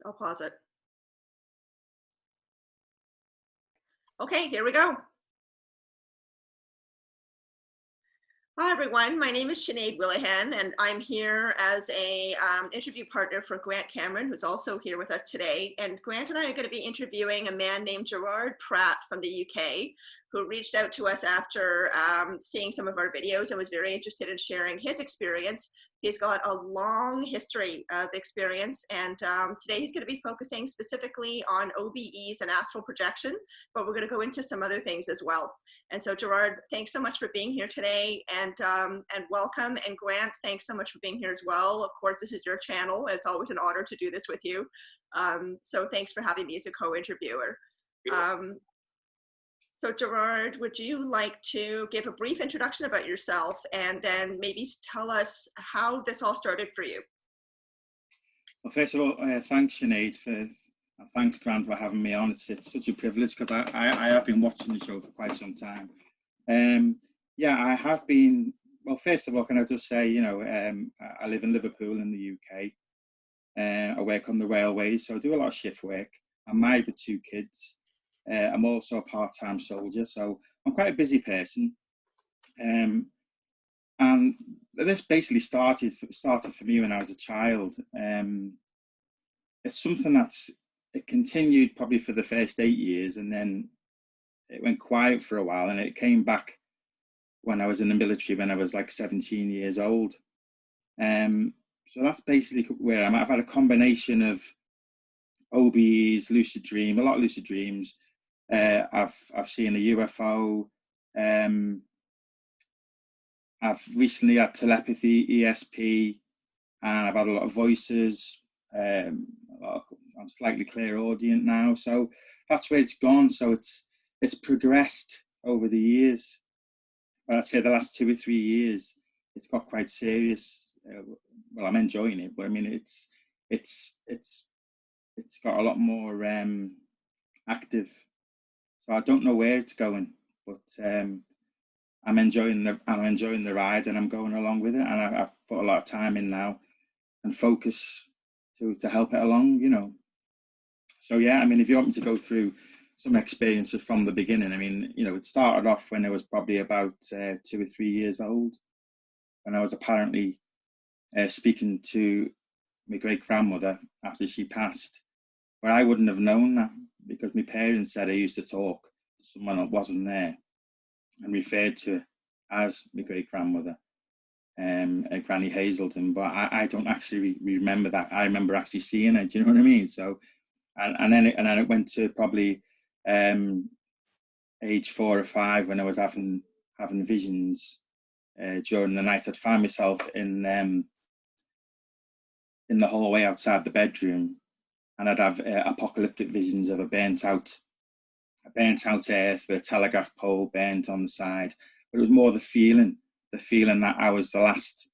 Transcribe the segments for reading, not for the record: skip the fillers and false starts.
I'll pause it. Okay, here we go. Hi, everyone. My name is Sinead Willihan, and I'm here as a interview partner for Grant Cameron, who's also here with us today. And Grant and I are going to be interviewing a man named Gerard Pratt from the UK, who reached out to us after seeing some of our videos and was very interested in sharing his experience. He's got a long history of experience, and today he's going to be focusing specifically on OBEs and astral projection, but we're going to go into some other things as well. And so, Gerard, thanks so much for being here today, and welcome. And Grant, thanks so much for being here as well. Of course, this is your channel. It's always an honor to do this with you. So thanks for having me as a co-interviewer. So Gerard, would you like to give a brief introduction about yourself and then maybe tell us how this all started for you? Well, first of all, thanks Sinead thanks Grant for having me on. It's such a privilege because I have been watching the show for quite some time. Yeah, I have been, well, first of all, can I just say, you know, I live in Liverpool in the UK. I work on the railways, so I do a lot of shift work. I'm married with 2 kids. I'm also a part-time soldier, so I'm quite a busy person. And this basically started for me when I was a child. It's something it continued probably for the first 8 years, and then it went quiet for a while, and it came back when I was in the military when I was like 17 years old. So that's basically where I'm at. I've had a combination of OBEs, lucid dream, a lot of lucid dreams. I've seen a UFO. I've recently had telepathy, ESP, and I've had a lot of voices. I'm slightly clairaudient now, so that's where it's gone. So it's progressed over the years. But I'd say the last 2 or 3 years, it's got quite serious. Well, I'm enjoying it, but I mean, it's got a lot more active. So I don't know where it's going, but I'm enjoying the ride, and I'm going along with it. And I've put a lot of time in now and focus to help it along, you know. So yeah, I mean, if you want me to go through some experiences from the beginning, I mean, you know, it started off when I was probably about 2 or 3 years old, when I was apparently speaking to my great grandmother after she passed. But I wouldn't have known that because my parents said I used to talk to someone that wasn't there and referred to as my great grandmother, Granny Hazelton. But I don't actually remember that. I remember actually seeing it. Do you know what I mean? So, and then it went to probably age 4 or 5 when I was having visions during the night. I'd find myself in the hallway outside the bedroom, and I'd have apocalyptic visions of a burnt out earth with a telegraph pole burnt on the side. But it was more the feeling that I was the last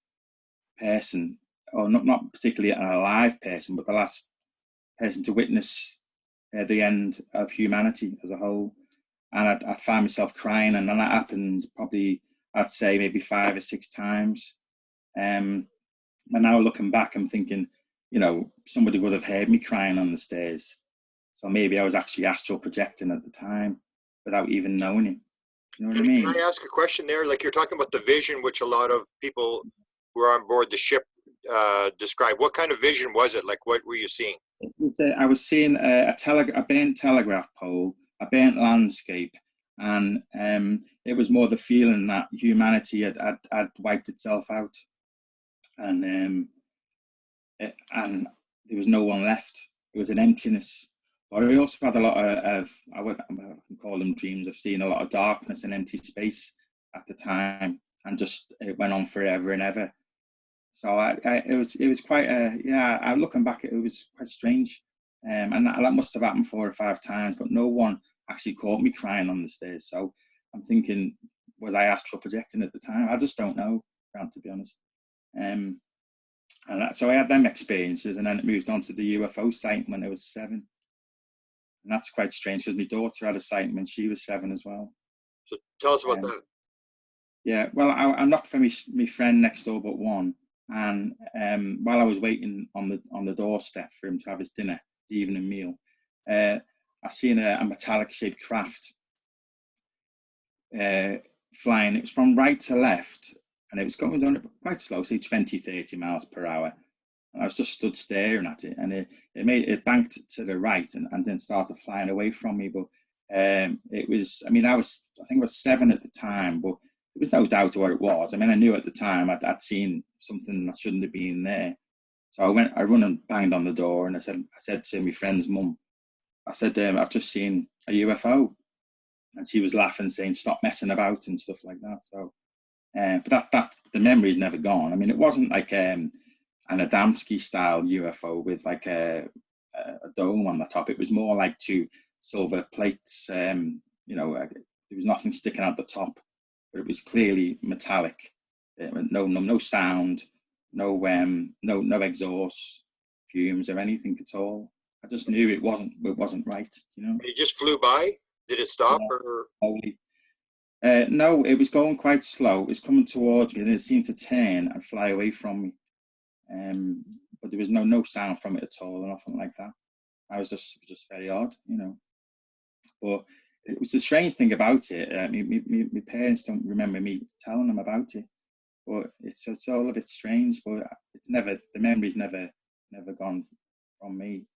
person, or not particularly an alive person, but the last person to witness the end of humanity as a whole. And I'd find myself crying, and then that happened probably, I'd say maybe 5 or 6 times. And now looking back, I'm thinking, you know, somebody would have heard me crying on the stairs. So maybe I was actually astral projecting at the time without even knowing it. You know what I mean? Can I ask a question there? Like, you're talking about the vision, which a lot of people who are on board the ship describe. What kind of vision was it? Like, what were you seeing? I was seeing a burnt telegraph pole, a burnt landscape, and it was more the feeling that humanity had wiped itself out, and there was no one left. It was an emptiness. But I also had a lot of I can call them dreams of seeing a lot of darkness and empty space at the time, and just it went on forever and ever. So it was quite looking back, it was quite strange, and that must have happened 4 or 5 times, but no one actually caught me crying on the stairs. So I'm thinking, was I astral projecting at the time? I just don't know, to be honest. So I had them experiences, and then it moved on to the UFO sighting when I was 7, and that's quite strange because my daughter had a sighting when she was 7 as well. So tell us about that. Yeah, well, I knocked for my friend next door but one. And while I was waiting on the doorstep for him to have his dinner, evening meal. I seen a metallic shaped craft flying. It was from right to left, and it was going down quite slow, say 20, 30 miles per hour. And I was just stood staring at it, and it banked to the right and then started flying away from me. But it was, I mean, I think I was 7 at the time, but there was no doubt what it was. I mean, I knew at the time I'd seen something that shouldn't have been there. So I run and banged on the door, and I said to my friend's mum, I said, I've just seen a UFO. And she was laughing, saying, stop messing about and stuff like that. So, but that the memory's never gone. I mean, it wasn't like an Adamski style UFO with like a dome on the top. It was more like 2 silver plates. There was nothing sticking out the top, but it was clearly metallic. No sound, no exhaust fumes or anything at all. I just knew it wasn't right. It just flew by. Did it stop or? No, it was going quite slow. It was coming towards me, and it seemed to turn and fly away from me. But there was no sound from it at all, or nothing like that. It was just very odd, But it was the strange thing about it. My parents don't remember me telling them about it, but it's all a bit strange. But it's never, the memory's never gone from me.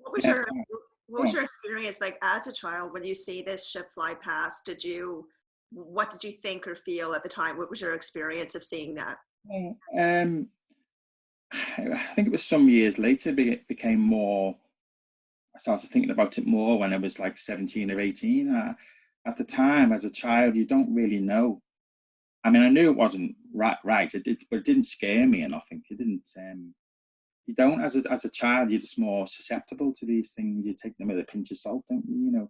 What was your experience like as a child when you see this ship fly past? What did you think or feel at the time? What was your experience of seeing that? I think it was some years later it became more. I started thinking about it more when I was like 17 or 18. At the time, as a child, you don't really know. I mean, I knew it wasn't right. But it didn't scare me or nothing. It didn't. You don't, as a child, you're just more susceptible to these things. You take them with a pinch of salt, don't you?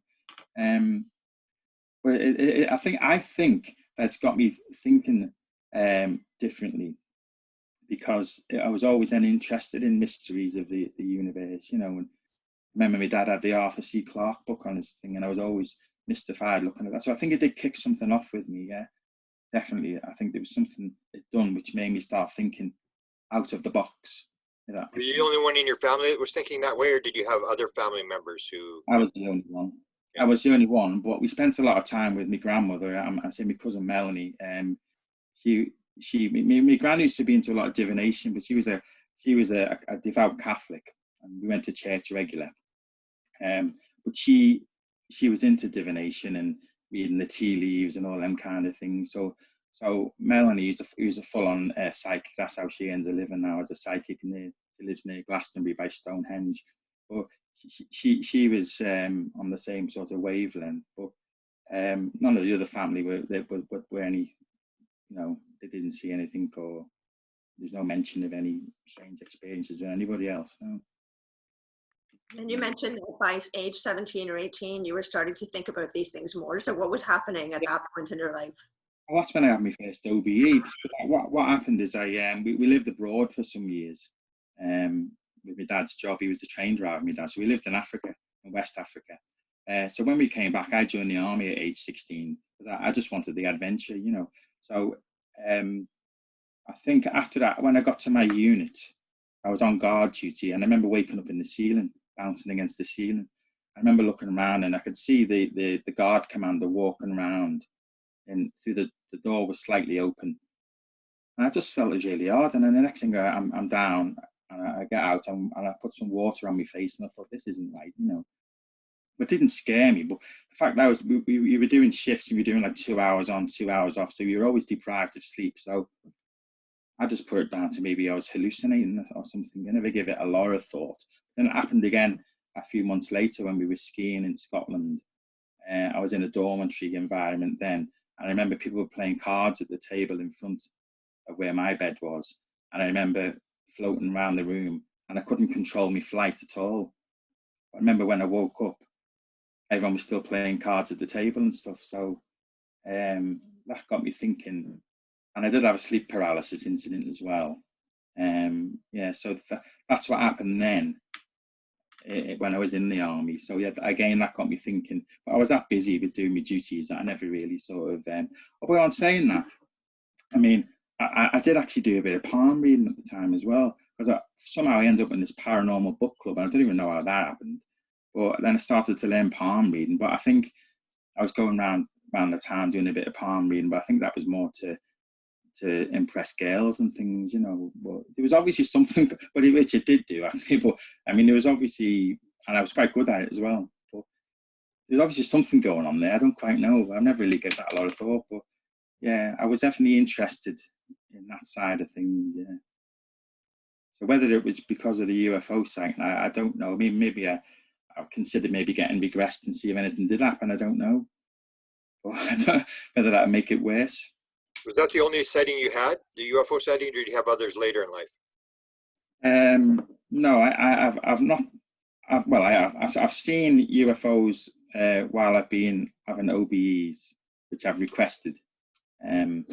But I think that's got me thinking differently, because I was always then interested in mysteries of the universe, And I remember my dad had the Arthur C. Clarke book on his thing, and I was always mystified looking at that. So I think it did kick something off with me. Yeah, definitely. I think there was something it done which made me start thinking out of the box. Were you the only one in your family that was thinking that way, or did you have other family members who? I was the only one. Yeah. I was the only one, but we spent a lot of time with my grandmother. I say my cousin Melanie. My gran used to be into a lot of divination, but she was a devout Catholic, and we went to church regular. But she was into divination and reading the tea leaves and all them kind of things. So Melanie was a full-on psychic. That's how she ends up living now, as a psychic. She lives near Glastonbury by Stonehenge. But she was on the same sort of wavelength. But none of the other family were any, they didn't see anything, or there's no mention of any strange experiences with anybody else. No. And you mentioned that by age 17 or 18, you were starting to think about these things more. So what was happening at that point in your life? Well, that's when I had my first OBE. What happened is we lived abroad for some years. With my dad's job, he was a train driver, my dad. So we lived in Africa, in West Africa. So when we came back, I joined the army at age 16, because I just wanted the adventure, So I think after that, when I got to my unit, I was on guard duty, and I remember waking up in the ceiling, bouncing against the ceiling. I remember looking around, and I could see the guard commander walking around, and through the door was slightly open. And I just felt it was really odd. And then the next thing, I'm down, and I get out, and I put some water on my face, and I thought, this isn't right, But it didn't scare me. But the fact that we were doing shifts, and we were doing like 2 hours on, 2 hours off, so you were always deprived of sleep. So I just put it down to maybe I was hallucinating or something. I never gave it a lot of thought. Then it happened again a few months later when we were skiing in Scotland. I was in a dormitory environment then, and I remember people were playing cards at the table in front of where my bed was. And I remember floating around the room, and I couldn't control my flight at all. I remember when I woke up, everyone was still playing cards at the table and stuff. So that got me thinking. And I did have a sleep paralysis incident as well. So that's what happened then when I was in the army. So yeah, again, that got me thinking. But I was that busy with doing my duties that I never really sort of. Although on saying that, I mean, I did actually do a bit of palm reading at the time as well. because somehow I ended up in this paranormal book club, and I don't even know how that happened. But then I started to learn palm reading. But I think I was going around the town doing a bit of palm reading, but I think that was more to impress girls and things, you know. But there was obviously something, which it did do actually. But I mean, there was obviously, and I was quite good at it as well. But there's obviously something going on there. I don't quite know. I've never really given that a lot of thought. But yeah, I was definitely interested in that side of things. Yeah. So whether it was because of the UFO sighting, I don't know. I mean, maybe I considered maybe getting regressed and see if anything did happen. I don't know. But I don't know whether that would make it worse. Was that the only sighting you had, the UFO sighting, or did you have others later in life? No, I've not. I've seen UFOs while I've been having OBEs, which I've requested. And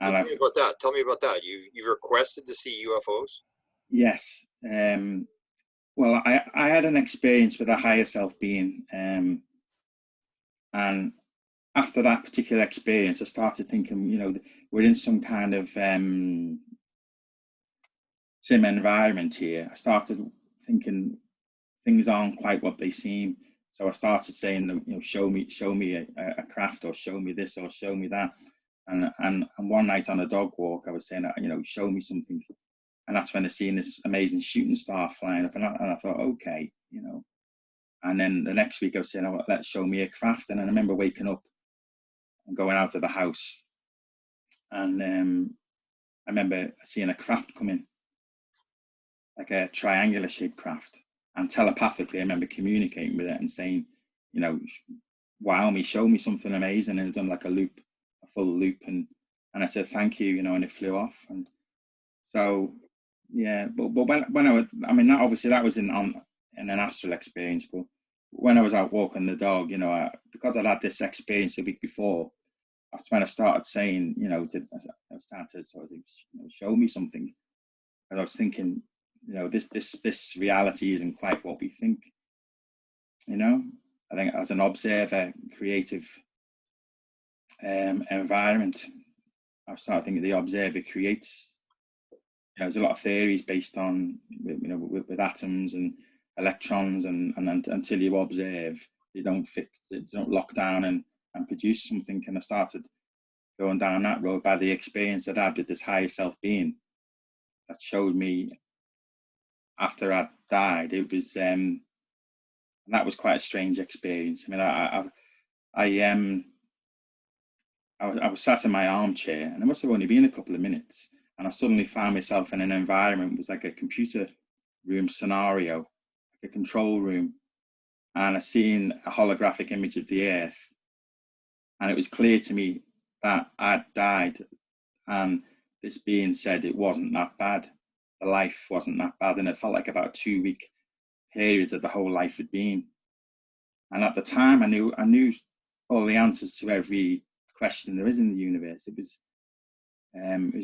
Tell me about that. Tell me about that. You requested to see UFOs? Yes. Well, I had an experience with a higher self being, and after that particular experience, I started thinking, you know, we're in some kind of sim environment here. I started thinking things aren't quite what they seem. So I started saying, you know, show me a craft, or show me this, or show me that. And one night on a dog walk, I was saying, you know, show me something. And that's when I seen this amazing shooting star flying up, and I thought, okay, you know. And then the next week I was saying, oh, let's show me a craft. And I remember waking up and going out of the house, and I remember seeing a craft come in, like a triangular shaped craft. And telepathically, I remember communicating with it and saying, you know, wow me, show me something amazing. And it done like a full loop. And I said, thank you, you know, and it flew off. And so, yeah, but when I mean, that obviously that was in an astral experience, but when I was out walking the dog, you know, because I'd had this experience a week before, that's when I started saying, you know, I was starting to sort of, you know, show me something. And I was thinking, you know, this reality isn't quite what we think. You know, I think as an observer, creative environment, I started thinking the observer creates. You know, there's a lot of theories based on, you know, with atoms and electrons, and until you observe, you don't lock down and produce something. And I started going down that road by the experience that I had with this higher self being that showed me after I died. It was and that was quite a strange experience. I mean, I was sat in my armchair, and it must have only been a couple of minutes, and I suddenly found myself in an environment. It was like a computer room scenario, like a control room, and I seen a holographic image of the Earth, and it was clear to me that I'd died, and this being said it wasn't that bad. The life wasn't that bad, and it felt like about a 2-week period that the whole life had been. And at the time, I knew all the answers to every question there is in the universe. It was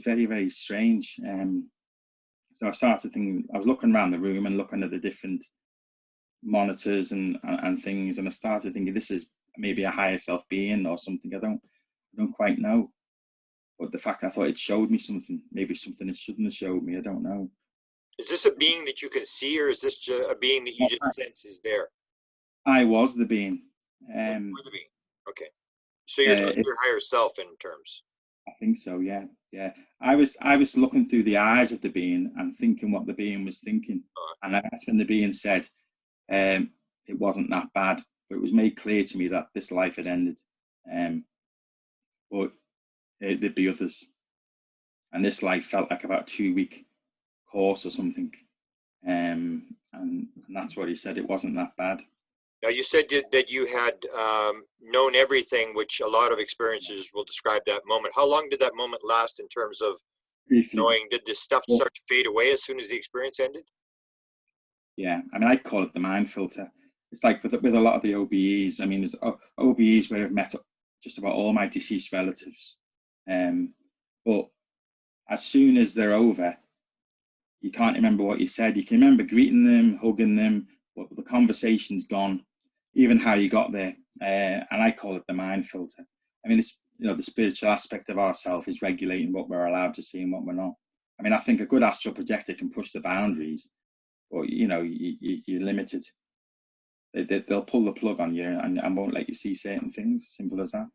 very, very strange. So I started thinking. I was looking around the room and looking at the different monitors and things, and I started thinking, this is maybe a higher self being or something. I don't quite know. But the fact I thought it showed me something, maybe something it shouldn't have showed me, I don't know. Is this a being that you can see, or is this just a being that you just sense is there? I was the being. You're the being. Okay. So you're talking your higher self in terms. I think so, yeah. Yeah. I was looking through the eyes of the being and thinking what the being was thinking. And that's when the being said, it wasn't that bad. But it was made clear to me that this life had ended. But there'd be others. And this life felt like about a 2-week course or something. And that's what he said. It wasn't that bad. Now, you said that you had known everything, which a lot of experiences will describe that moment. How long did that moment last in terms of briefly knowing? Did this stuff start to fade away as soon as the experience ended? Yeah, I mean, I call it the mind filter. It's like with a lot of the OBEs. I mean, there's OBEs where I've met just about all my deceased relatives. But as soon as they're over, you can't remember what you said. You can remember greeting them, hugging them, but the conversation's gone, even how you got there. And I call it the mind filter. I mean, it's, you know, the spiritual aspect of ourself is regulating what we're allowed to see and what we're not. I mean, I think a good astral projector can push the boundaries, but you know, you're limited. They'll pull the plug on you and won't let you see certain things. Simple as that.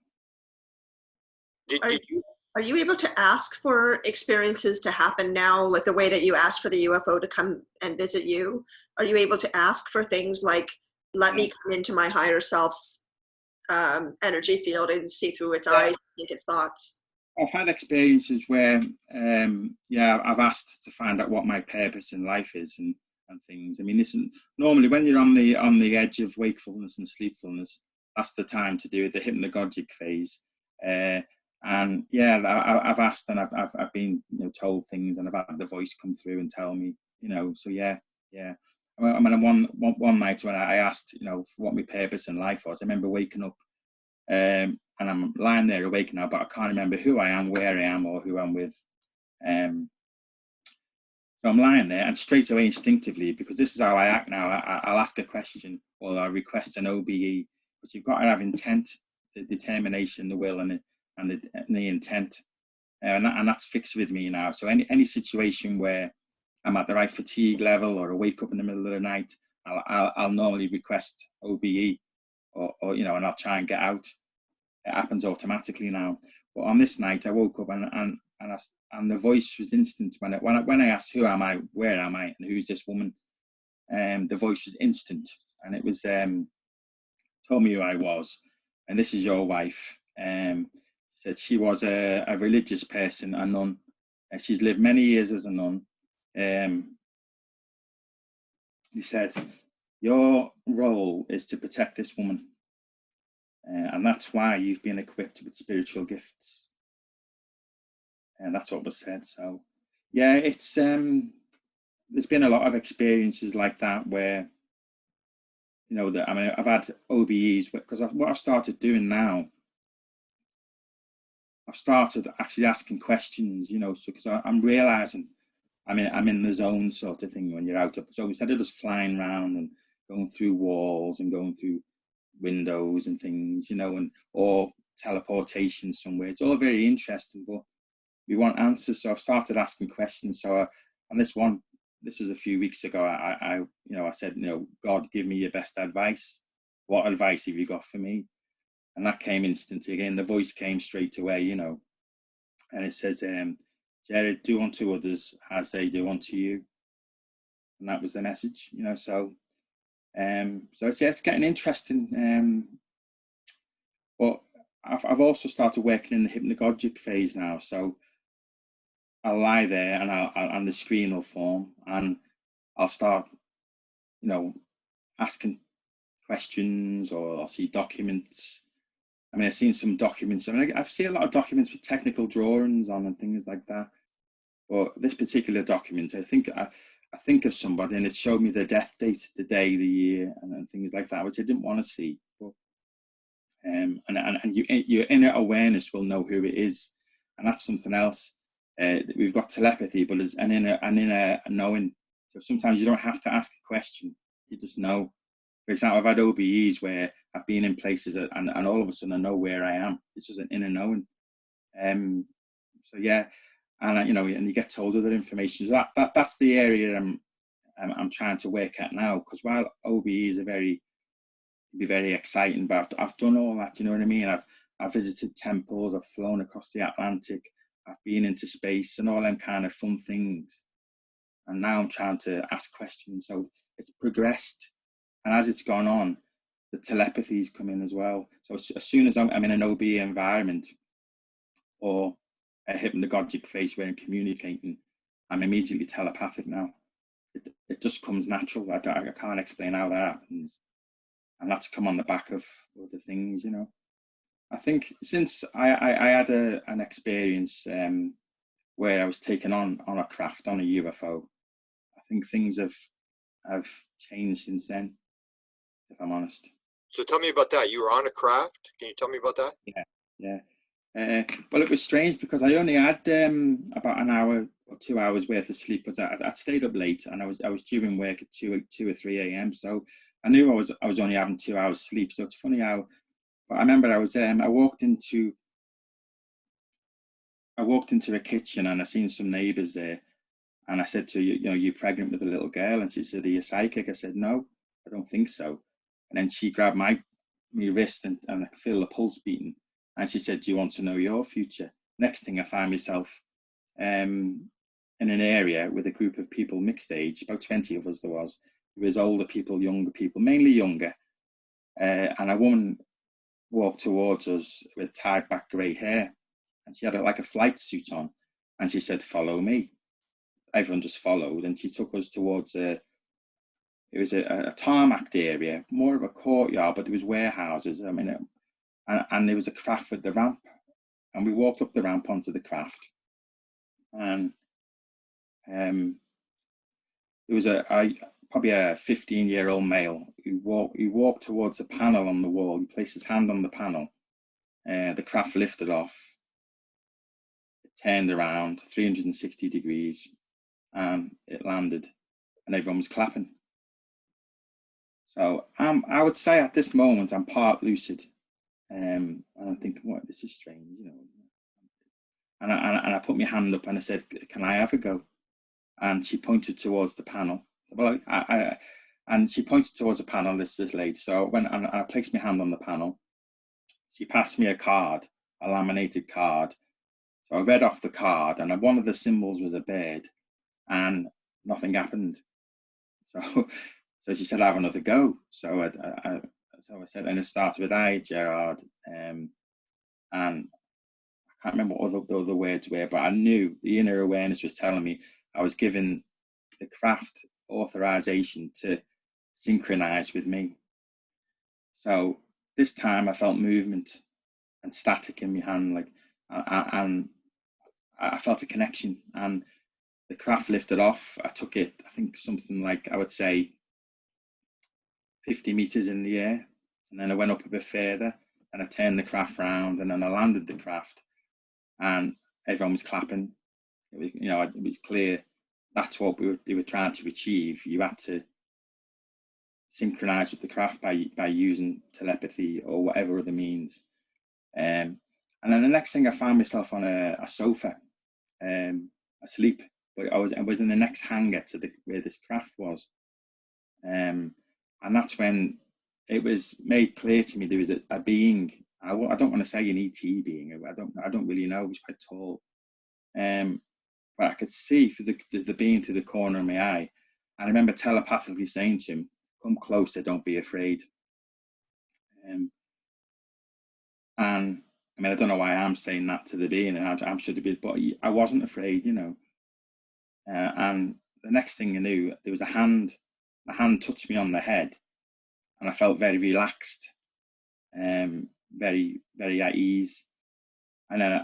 Are you able to ask for experiences to happen now, like the way that you asked for the UFO to come and visit you? Are you able to ask for things like, let me come into my higher self's energy field and see through its eyes, think its thoughts? I've had experiences where, I've asked to find out what my purpose in life is and things. I mean, listen, normally when you're on the edge of wakefulness and sleepfulness, that's the time to do it, the hypnagogic phase. And yeah, I've asked and I've been, you know, told things, and I've had the voice come through and tell me, you know. So yeah. I mean, one night when I asked, you know, what my purpose in life was, I remember waking up, and I'm lying there awake now, but I can't remember who I am, where I am, or who I'm with. So I'm lying there, and straight away, instinctively, because this is how I act now, I'll ask a question or I'll request an OBE, but you've got to have intent, the determination, the will, and the intent, and that's fixed with me now. So any situation where I'm at the right fatigue level or I wake up in the middle of the night, I'll normally request OBE, or you know, and I'll try and get out. It happens automatically now. But on this night, I woke up and the voice was instant. When I asked, who am I, where am I, and who's this woman, the voice was instant, and it was told me who I was, and this is your wife. Said she was a religious person, a nun. She's lived many years as a nun. He said, your role is to protect this woman, and that's why you've been equipped with spiritual gifts. And that's what was said. So yeah, it's there's been a lot of experiences like that where, you know, that I mean, I've had OBEs, because what I've started doing now, I've started actually asking questions, you know, so because I'm realizing I'm in the zone sort of thing when you're out. So instead of just flying around and going through walls and going through windows and things, you know, or teleportation somewhere, it's all very interesting, but we want answers. So I've started asking questions. So on this is a few weeks ago, I said, you know, God, give me your best advice. What advice have you got for me? And that came instantly again. The voice came straight away, you know, and it says, Gerard, do unto others as they do unto you. And that was the message, you know. So it's getting interesting. But I've also started working in the hypnagogic phase now. So I'll lie there and the screen will form, and I'll start, you know, asking questions, or I'll see documents. I mean, I've seen some documents. I mean, I've seen a lot of documents with technical drawings on and things like that. But this particular document, I think of somebody, and it showed me the death date, the day, the year, and things like that, which I didn't want to see. But and your inner awareness will know who it is, and that's something else. We've got telepathy, but there's an inner knowing. So sometimes you don't have to ask a question; you just know. For example, I've had OBEs where I've been in places and all of a sudden I know where I am. It's just an inner knowing. So yeah, and you know, and you get told other information. So that's the area I'm trying to work at now. Because while OBEs are very exciting, but I've done all that. You know what I mean? I've visited temples. I've flown across the Atlantic. I've been into space and all them kind of fun things. And now I'm trying to ask questions. So it's progressed. And as it's gone on, the telepathy's come in as well. So as soon as I'm in an OBE environment or a hypnagogic phase where I'm communicating, I'm immediately telepathic now. It just comes natural. I can't explain how that happens. And that's come on the back of other things, you know. I think since I had an experience where I was taken on a craft, on a UFO, I think things have changed since then, if I'm honest. So tell me about that. You were on a craft. Can you tell me about that? Yeah. Well, it was strange because I only had about an hour or 2 hours worth of sleep, because I'd stayed up late and I was due in work at 2 or 3 a.m. So I knew I was only having 2 hours sleep. So it's funny how. But I remember I walked into a kitchen and I seen some neighbours there, And I said to her, you know, you're pregnant with a little girl. And she said, are you psychic? I said, no, I don't think so. And then she grabbed my wrist and I could feel the pulse beating. And she said, do you want to know your future? Next thing I find myself in an area with a group of people mixed age, about 20 of us there was. There was older people, younger people, mainly younger. And a woman walked towards us with tied back grey hair. And she had like a flight suit on. And she said, follow me. Everyone just followed. And she took us towards it was a tarmacked area, more of a courtyard, but there was warehouses. I mean, and there was a craft with the ramp. And we walked up the ramp onto the craft. And there was probably a 15-year-old male who walked towards the panel on the wall. He placed his hand on the panel. The craft lifted off. It turned around 360 degrees, and it landed, and everyone was clapping. So I would say at this moment I'm part lucid, and I'm thinking, what, this is strange, you know. And I put my hand up and I said, can I have a go? And she pointed towards the panel. Well, and she pointed towards the panel, this lady. So when I placed my hand on the panel, she passed me a card, a laminated card. So I read off the card, and one of the symbols was a bird, and nothing happened. So she said, have another go. So I said, and it started with "Hi, Gerard," and I can't remember what the other words were, but I knew the inner awareness was telling me I was given the craft authorization to synchronize with me. So this time I felt movement and static in my hand, like, and I felt a connection, and the craft lifted off. I took it, I think something like, I would say 50 meters in the air, and then I went up a bit further, and I turned the craft round, and then I landed the craft, and everyone was clapping. It was, you know, it was clear that's what they were trying to achieve. You had to synchronize with the craft by using telepathy or whatever other means. And then the next thing, I found myself on a sofa, asleep, but I was in the next hangar to where this craft was. And that's when it was made clear to me there was a being. I don't want to say an ET being. I don't really know. It was quite tall. But I could see through the being through the corner of my eye. And I remember telepathically saying to him, come closer, don't be afraid. And I mean, I don't know why I'm saying that to the being, and I'm sure to be, but I wasn't afraid, you know. And the next thing I knew, there was a hand touched me on the head, and I felt very relaxed, very, very at ease. And then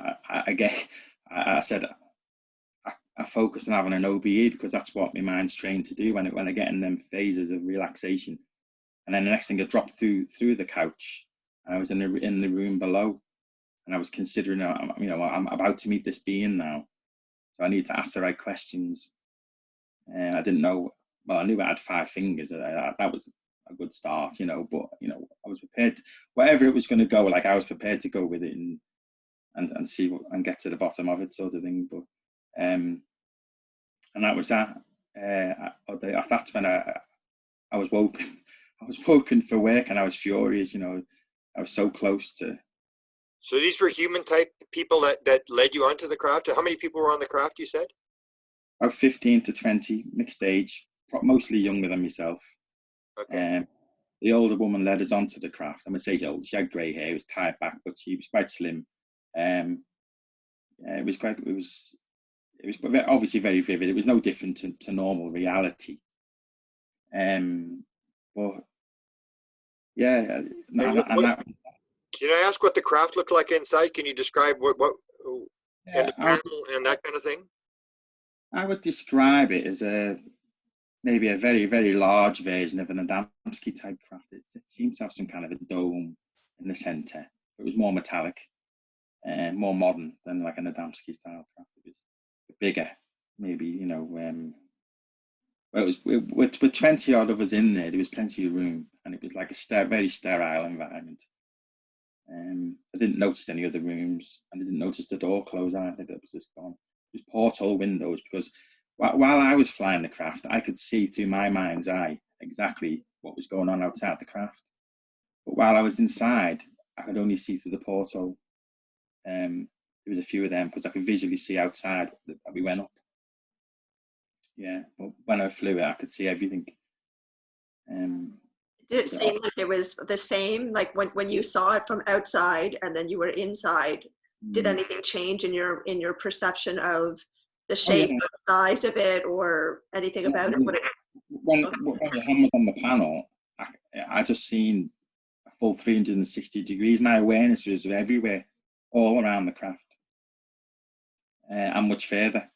I said, I focus on having an OBE because that's what my mind's trained to do when I get in them phases of relaxation. And then the next thing, I dropped through the couch, and I was in the room below, and I was considering, you know, I'm about to meet this being now, so I need to ask the right questions. And I didn't know. Well, I knew I had 5 fingers. That was a good start, you know. But you know, I was prepared. Whatever it was going to go, like I was prepared to go with it and see and get to the bottom of it, sort of thing. But and that was that. That's when I was woken. I was woken for work, and I was furious. You know, I was so close to. So these were human type people that led you onto the craft. How many people were on the craft, you said? About 15 to 20, mixed age, mostly younger than myself. Okay. The older woman led us onto the craft. I'm going to say old. She had grey hair. It was tied back, but she was quite slim. It was obviously very vivid. It was no different to normal reality. But yeah, can I ask what the craft looked like inside? Can you describe what and the panel and that kind of thing? I would describe it as maybe a very, very large version of an Adamski type craft. It seems to have some kind of a dome in the centre. It was more metallic and more modern than like an Adamski style craft. It was bigger, maybe, you know. Well, it was with 20 odd of us in there. There was plenty of room, and it was like a very sterile environment. I didn't notice any other rooms, and I didn't notice the door close either. That was just gone. It was porthole windows because while I was flying the craft, I could see through my mind's eye exactly what was going on outside the craft. But while I was inside, I could only see through the porthole. There was a few of them because I could visually see outside that we went up. Yeah, but when I flew it, I could see everything. Did it seem like it was the same, like when you saw it from outside and then you were inside? Did anything change in your perception of the shape or the size of it or anything about it? When your hand was on the panel, I just seen a full 360 degrees. My awareness was everywhere, all around the craft, and much further.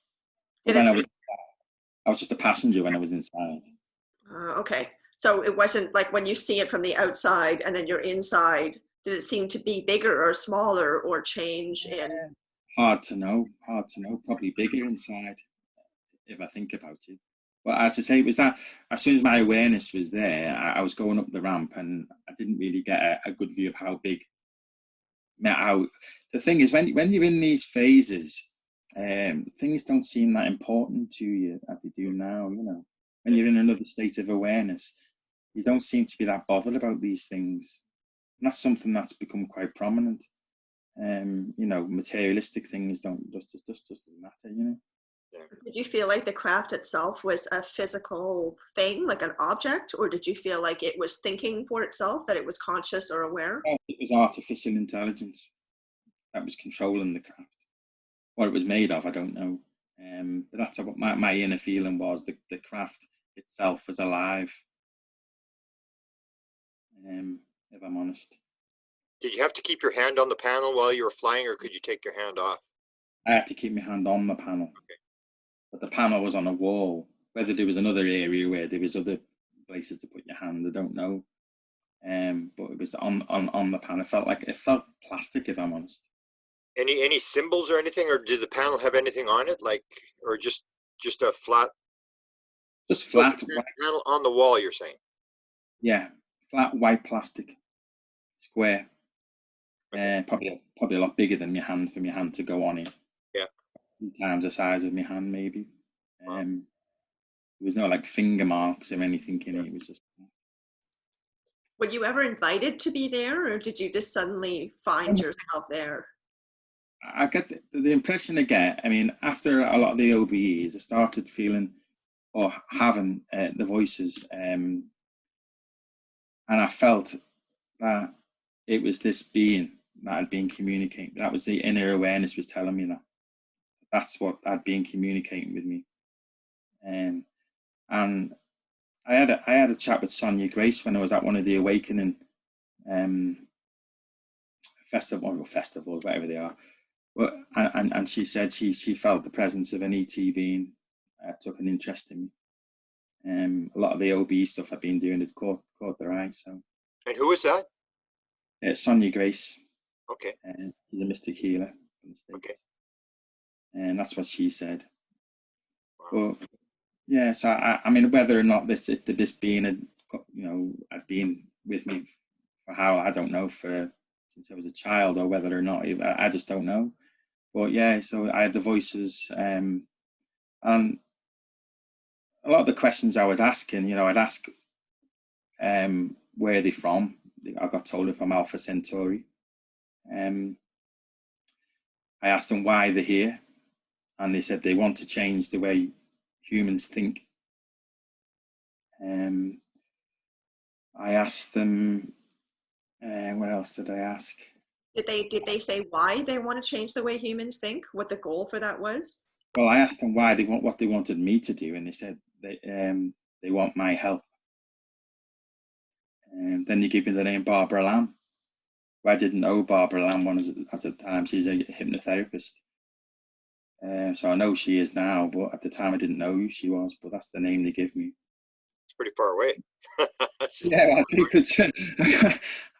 I was just a passenger when I was inside. Okay. So it wasn't like when you see it from the outside and then you're inside, did it seem to be bigger or smaller or change in? Hard to know. Probably bigger inside, if I think about it. But as I say, it was that as soon as my awareness was there, I was going up the ramp and I didn't really get a good view of how big. The thing is, when you're in these phases, things don't seem that important to you as they do now. You know, when you're in another state of awareness, you don't seem to be that bothered about these things. And that's something that's become quite prominent. You know, materialistic things just doesn't matter, you know. Did you feel like the craft itself was a physical thing, like an object, or did you feel like it was thinking for itself, that it was conscious or aware? It was artificial intelligence that was controlling the craft. What it was made of, I don't know. But that's what my inner feeling was. The craft itself was alive. If I'm honest. Did you have to keep your hand on the panel while you were flying, or could you take your hand off? I had to keep my hand on the panel. Okay. But the panel was on a wall. Whether there was another area where there was other places to put your hand, I don't know. But it was on the panel. It felt plastic, if I'm honest. Any symbols or anything, or did the panel have anything on it, like, or just a flat? Just flat. Panel on the wall, you're saying? Yeah, flat white plastic, square. Probably a lot bigger than your hand, from your hand to go on it. Yeah. 2 times the size of my hand, maybe. There was no like finger marks or anything in it. It was just. Were you ever invited to be there, or did you just suddenly find yourself there? I get the impression I get. I mean, after a lot of the OBEs, I started feeling or having the voices, and I felt that it was this being that had been communicating. That was the inner awareness was telling me that. That's what had been communicating with me. And I had a chat with Sonia Grace when I was at one of the Awakening festivals, whatever they are. But and she said she felt the presence of an ET being took an interest in me. A lot of the OB stuff I've been doing had caught their eye. So. And who is that? Sonia Grace. Okay. She's a mystic healer from the States. Okay. And that's what she said. Wow. But yeah, so I mean, whether or not this being had been with me for how, I don't know, since I was a child, or whether or not, I just don't know. But yeah, so I had the voices, and a lot of the questions I was asking, you know, I'd ask where they're from. I got told they're from Alpha Centauri. I asked them why they're here, and they said they want to change the way humans think. I asked them, what else did I ask? Did they say why they want to change the way humans think? What the goal for that was? Well, I asked them why what they wanted me to do, and they said they want my help. And then they gave me the name Barbara Lamb. I didn't know Barbara Lamb at the time. She's a hypnotherapist. So I know she is now, but at the time I didn't know who she was. But that's the name they give me. It's pretty far away. Yeah, I think it's.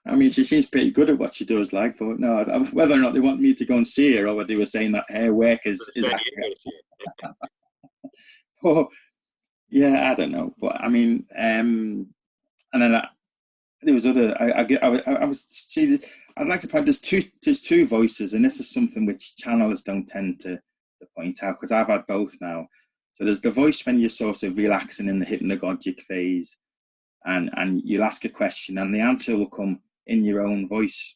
I mean, she seems pretty good at what she does, like. But no, whether or not they want me to go and see her, or whether they were saying that her work is accurate. Oh, yeah, I don't know. But I mean, and then there was other. I was see. I'd like to point. There's two voices, and this is something which channelers don't tend to point out, because I've had both now. So there's the voice when you're sort of relaxing in the hypnagogic phase, and you'll ask a question and the answer will come in your own voice.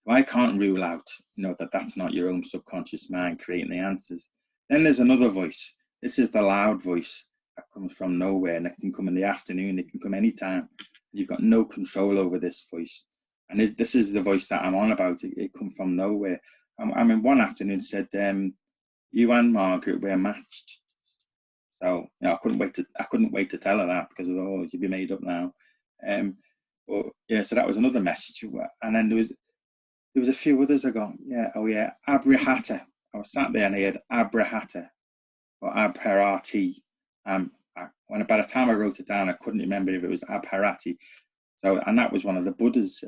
I can't rule out, that that's not your own subconscious mind creating the answers. Then there's another voice. This is the loud voice that comes from nowhere, and it can come in the afternoon. It can come anytime. You've got no control over this voice. And this is the voice that I'm on about. It comes from nowhere. I mean, one afternoon it said, you and Margaret were matched. So I couldn't wait to tell her that, because I thought, oh, you'd be made up now. But yeah, so that was another message. And then there was a few others. I go, Abrahata. I was sat there and I heard Abrahata or Abharati. By the time I wrote it down, I couldn't remember if it was Abharati. So, and that was one of the Buddhas,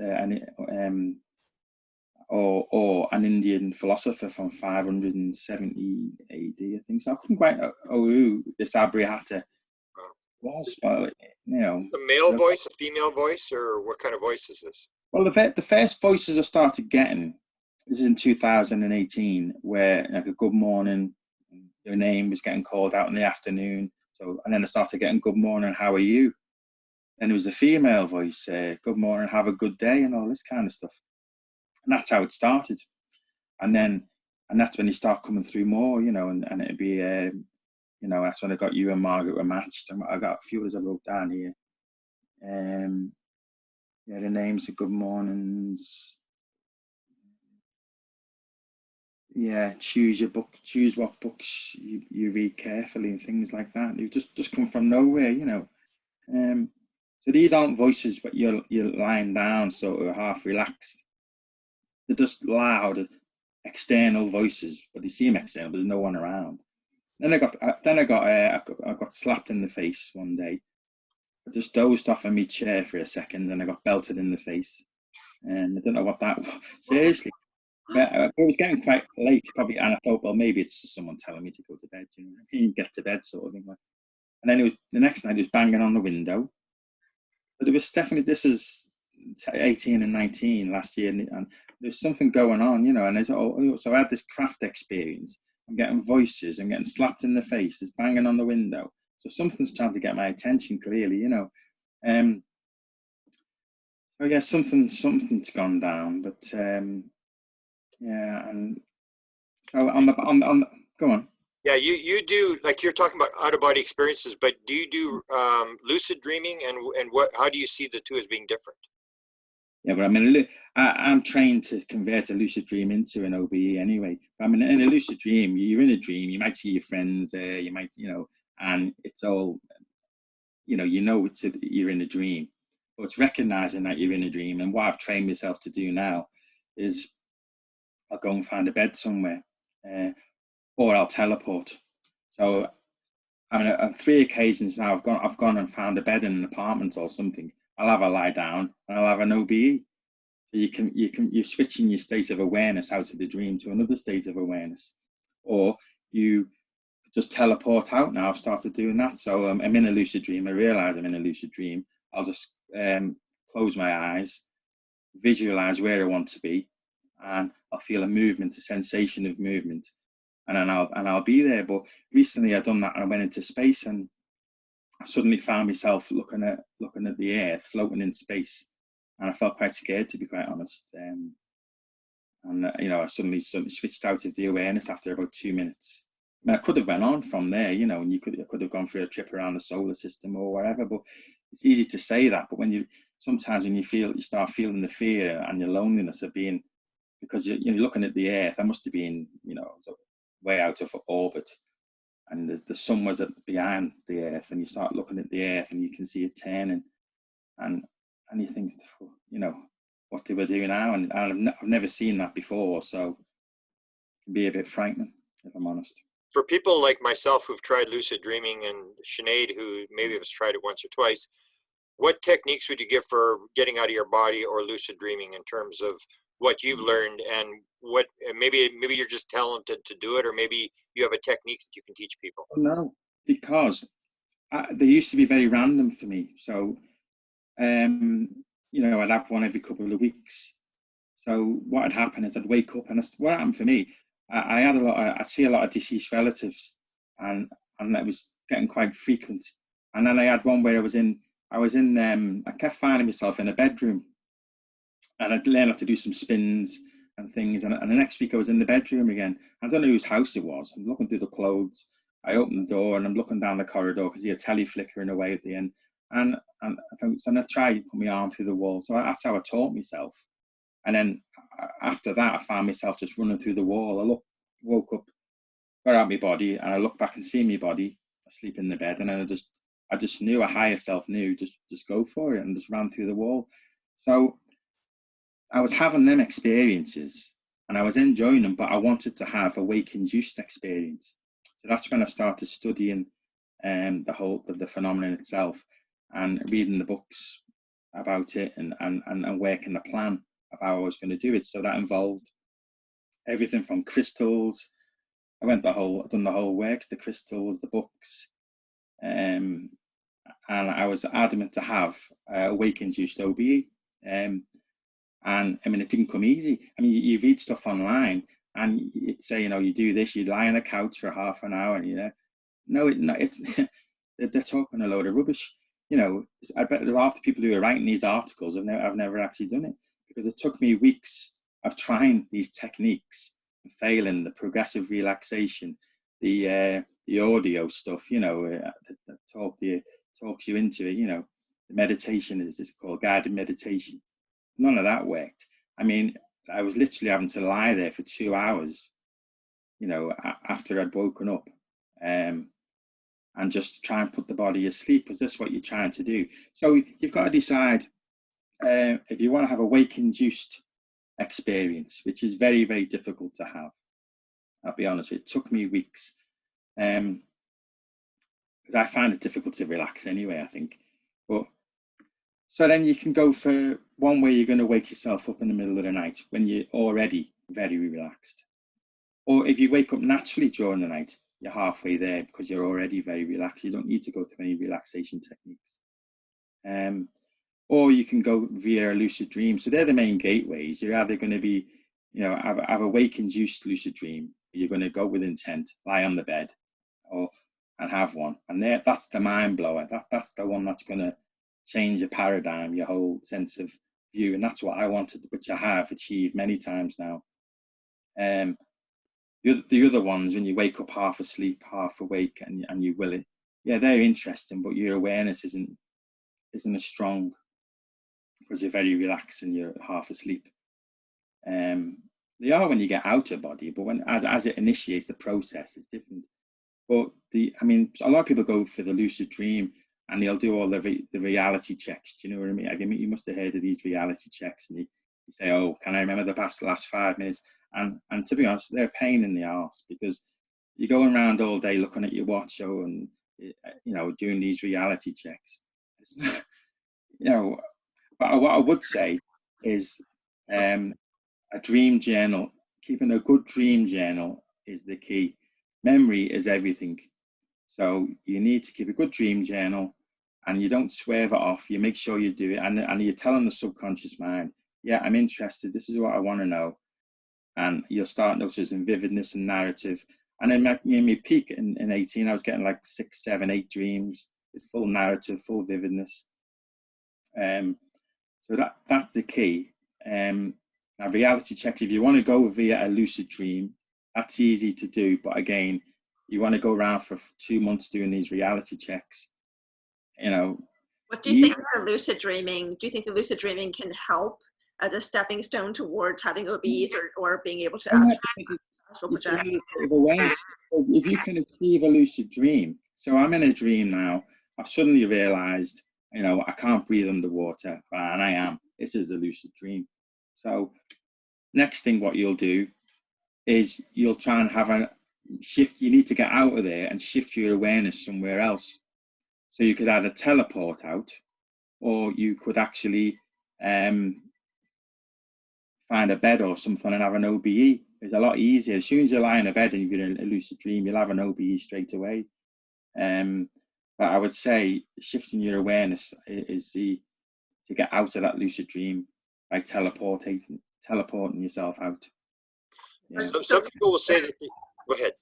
or an Indian philosopher from 570 AD, I think. So I couldn't quite who this Abrahata was, but A male voice, a female voice, or what kind of voice is this? Well, the first voices I started getting, this is in 2018, where like a good morning, your name was getting called out in the afternoon. So, and then I started getting good morning, how are you? And it was a female voice, good morning, have a good day, and all this kind of stuff. And that's how it started. And that's when you start coming through more, and it'd be, that's when I got you and Margaret were matched. And I got a few others I wrote down here. The names of good mornings. Yeah, choose what books you read carefully and things like that. You just come from nowhere, So these aren't voices, but you're lying down, sort of half relaxed. They're just loud, external voices, but they seem external. But there's no one around. Then I got slapped in the face one day. I just dozed off in my chair for a second, and I got belted in the face. And I don't know what that was. Seriously. But it was getting quite late, probably, and I thought, well, maybe it's just someone telling me to go to bed, get to bed, sort of thing. And then the next night, it was banging on the window. But it was definitely, this is 18 and 19 last year, and there's something going on, and so I had this craft experience. I'm getting voices, I'm getting slapped in the face, there's banging on the window. So something's trying to get my attention, clearly, So yeah, something's gone down, but yeah, and so on the go on. Yeah, you do, like you're talking about out of body experiences, but do you do lucid dreaming, and how do you see the two as being different? Yeah, but I mean, I'm trained to convert a lucid dream into an OBE anyway. But I mean, in a lucid dream, you're in a dream. You might see your friends there. You might, and it's all, you're in a dream. But it's recognizing that you're in a dream. And what I've trained myself to do now is I'll go and find a bed somewhere, or I'll teleport. So, I mean, on 3 occasions now, I've gone and found a bed in an apartment or something. I'll have a lie down and I'll have an OBE. So you're switching your state of awareness out of the dream to another state of awareness, or you just teleport out. Now I've started doing that. So I'm in a lucid dream. I realize I'm in a lucid dream. I'll just close my eyes, visualize where I want to be, and I'll feel a movement, a sensation of movement, and then I'll be there. But recently I've done that, and I went into space, and I suddenly found myself looking at the earth, floating in space, and I felt quite scared, to be quite honest. I suddenly switched out of the awareness after about 2 minutes. I mean, I could have went on from there, and I could have gone for a trip around the solar system or whatever. But it's easy to say that. But sometimes when you start feeling the fear and your loneliness of being, because you're looking at the earth, I must have been, way out of orbit. And the sun was behind the earth, and you start looking at the earth and you can see it turning, and you think, what do we do now? And I've never seen that before, so it can be a bit frightening, if I'm honest. For people like myself who've tried lucid dreaming, and Sinead, who maybe has tried it once or twice, what techniques would you give for getting out of your body or lucid dreaming in terms of what you've learned, and what maybe you're just talented to do it, or maybe you have a technique that you can teach people? No, because they used to be very random for me. So, I'd have one every couple of weeks. So what had happened is I'd wake up, and what happened for me, I'd see a lot of deceased relatives, and that was getting quite frequent. And then I had one where I kept finding myself in a bedroom, and I'd learned how to do some spins and things. And the next week I was in the bedroom again. I don't know whose house it was. I'm looking through the clothes. I opened the door and I'm looking down the corridor because you had telly flickering away at the end. And I thought, so I tried to put my arm through the wall. So that's how I taught myself. And then after that, I found myself just running through the wall. Woke up, got out my body, and I looked back and see my body asleep in the bed. And then I just knew, a higher self knew, just go for it, and just ran through the wall. So I was having them experiences and I was enjoying them, but I wanted to have a wake-induced experience. So that's when I started studying the phenomenon itself and reading the books about it and working the plan of how I was going to do it. So that involved everything from crystals. I done the whole works, the crystals, the books, and I was adamant to have a wake-induced OBE. And I mean, it didn't come easy. I mean, you read stuff online and it's say, you do this, you lie on the couch for half an hour, and it's they're talking a load of rubbish. I bet there's half the people who are writing these articles have never actually done it, because it took me weeks of trying these techniques and failing. The progressive relaxation, the audio stuff, that talks you into it. The meditation is called guided meditation. None of that worked. I mean, I was literally having to lie there for 2 hours, after I'd woken up, and just try and put the body asleep, because that's what you're trying to do. So you've got to decide if you want to have a wake-induced experience, which is very, very difficult to have. I'll be honest, it took me weeks, because I find it difficult to relax anyway, I think. But so then you can go for one where you're going to wake yourself up in the middle of the night when you're already very relaxed. Or if you wake up naturally during the night, you're halfway there because you're already very relaxed. You don't need to go through any relaxation techniques. Or you can go via a lucid dream. So they're the main gateways. You're either going to be, have a wake-induced lucid dream. You're going to go with intent, lie on the bed, and have one. And that's the mind blower. That's the one that's going to change your paradigm, your whole sense of view. And that's what I wanted, which I have achieved many times now. The other ones, when you wake up half asleep, half awake, and you will it, they're interesting, but your awareness isn't as strong because you're very relaxed and you're half asleep. They are when you get out of body, but as it initiates the process, it's different. But a lot of people go for the lucid dream and they'll do all the reality checks. Do you know what I mean? You must have heard of these reality checks, and you say, "Oh, can I remember the last 5 minutes?" And to be honest, they're a pain in the arse, because you're going around all day looking at your watch and doing these reality checks. It's not, but what I would say is a dream journal. Keeping a good dream journal is the key. Memory is everything. So you need to keep a good dream journal, and you don't swerve it off. You make sure you do it, and you're telling the subconscious mind, "Yeah, I'm interested. This is what I want to know." And you'll start noticing vividness and narrative. And then in my peak in 18, I was getting like 6, 7, 8 dreams with full narrative, full vividness. So that's the key. Now, reality checks, if you want to go via a lucid dream, that's easy to do. But again, you want to go around for 2 months doing these reality checks. What do you think of the lucid dreaming? Do you think the lucid dreaming can help as a stepping stone towards having OBEs or being able to astral project? If you can achieve a lucid dream, so I'm in a dream now, I've suddenly realized, I can't breathe underwater, and I am. This is a lucid dream. So next thing what you'll do is you'll try and have a shift. You need to get out of there and shift your awareness somewhere else. So you could either teleport out, or you could actually find a bed or something and have an OBE. It's a lot easier. As soon as you lie in a bed and you're in a lucid dream, you'll have an OBE straight away. But I would say shifting your awareness is to get out of that lucid dream by teleporting yourself out. Some people will say that. Go ahead.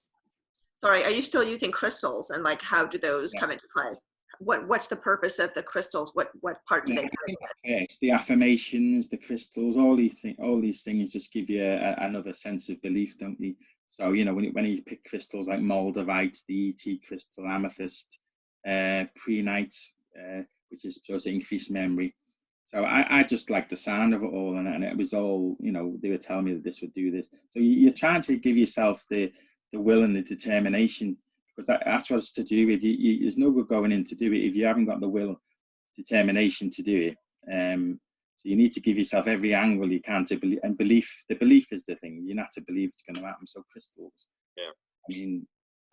Sorry, are you still using crystals, and like how do those Yeah. come into play? What's the purpose of the crystals? What part do Yeah, they I play? think it's the affirmations, the crystals, all these things just give you another sense of belief, don't they? So, you know, when you pick crystals like moldavite, the ET crystal, amethyst, prehnite, which is supposed to increase memory. So I just like the sound of it all, and it was all, you know, they were telling me that this would do this. So you're trying to give yourself the will and the determination, because that's what it's to do with you. There's no good going in to do it if you haven't got the will, determination to do it. So you need to give yourself every angle you can to believe, and belief. The belief is the thing. You have to believe it's going to happen. So crystals, Yeah. I mean,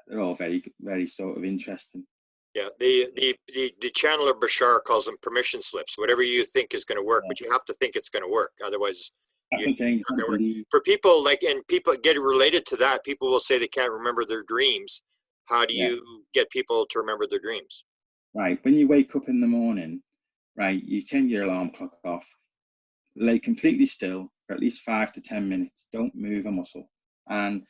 they're all very, very sort of interesting. Yeah, the channeler Bashar calls them permission slips. Whatever you think is going to work, but you have to think it's going to work. Otherwise, That's the thing. not going to work. For people and people get related to that, people will say they can't remember their dreams. How do you get people to remember their dreams? Right. When you wake up in the morning, right, you turn your alarm clock off, lay completely still for at least 5 to 10 minutes. Don't move a muscle, and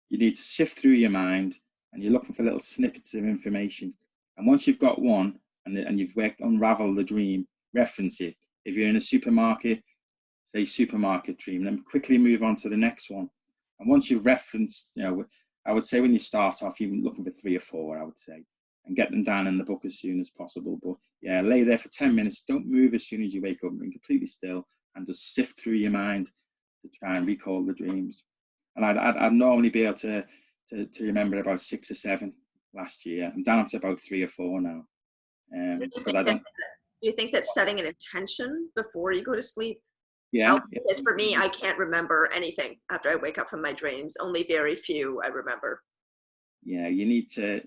you need to sift through your mind, and you're looking for little snippets of information. And once you've got one, and you've unravel the dream, reference it. If you're in a supermarket, say supermarket dream, then quickly move on to the next one. And once you've referenced, you know, I would say when you start off, you're looking for 3 or 4, I would say, and get them down in the book as soon as possible. But yeah, lay there for 10 minutes. Don't move as soon as you wake up. Be completely still and just sift through your mind to try and recall the dreams. And I'd normally be able to remember about 6 or 7 last year. I'm down to about 3 or 4 now. Because I don't. Do you think that setting an intention before you go to sleep Yeah. helps? Because for me, I can't remember anything after I wake up from my dreams. Only very few I remember. Yeah, you need to.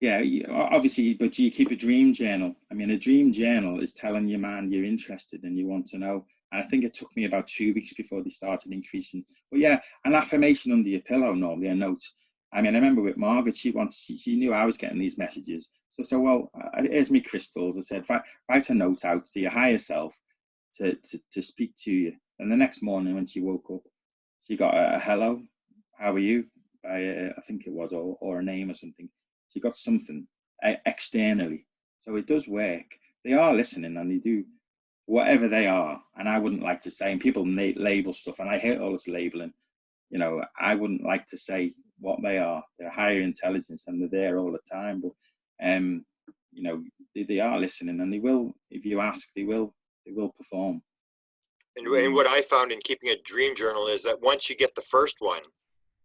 Yeah, obviously, but you keep a dream journal. I mean, a dream journal is telling your mind you're interested and you want to know. And I think it took me about 2 weeks before they started increasing. But yeah, an affirmation under your pillow, normally a note. I mean, I remember with Margaret, she knew I was getting these messages. So well, here's me crystals. I said, write a note out to your higher self to speak to you. And the next morning when she woke up, she got a hello, how are you? I think it was, or a name or something. She got something externally. So it does work. They are listening, and they do whatever they are. And I wouldn't like to say, and people label stuff, and I hate all this labeling. You know, I wouldn't like to say what they are. They're higher intelligence, and they're there all the time. But you know, they are listening, and they will. If you ask, they will perform. And what I found in keeping a dream journal is that once you get the first one,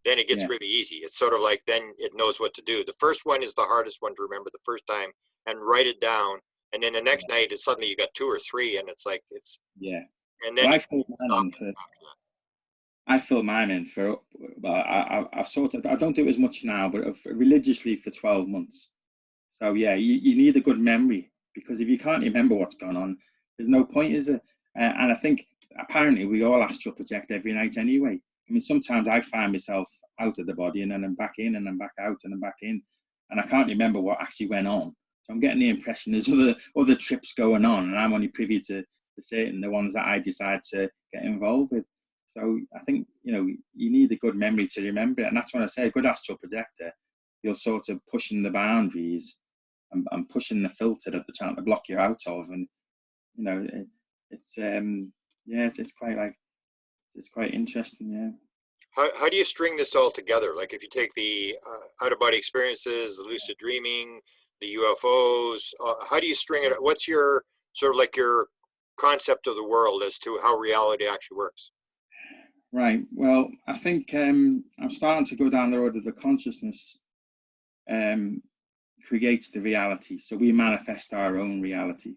then it gets really easy. It's sort of like then it knows what to do. The first one is the hardest one to remember the first time, and write it down. And then the next night, it's suddenly you got 2 or 3, and it's like it's. And then well, I fill mine in for. Well, I've sort of. I don't do it as much now, but religiously for 12 months. So yeah, you need a good memory, because if you can't remember what's going on, there's no point, is it? And I think apparently we all astral project every night anyway. I mean, sometimes I find myself out of the body, and then I'm back in, and I'm back out, and I'm back in, and I can't remember what actually went on. So I'm getting the impression there's other trips going on, and I'm only privy to certain the ones that I decide to get involved with. So I think, you know, you need a good memory to remember it, and that's when I say a good astral projector, you're sort of pushing the boundaries and pushing the filter that they're trying to block you out of, and you know, it's quite interesting. Yeah. How do you string this all together? Like if you take the out-of-body experiences, the lucid dreaming, the UFOs, how do you string it? What's your sort of like your concept of the world as to how reality actually works? Right. Well, I think I'm starting to go down the road of the consciousness creates the reality. So we manifest our own reality.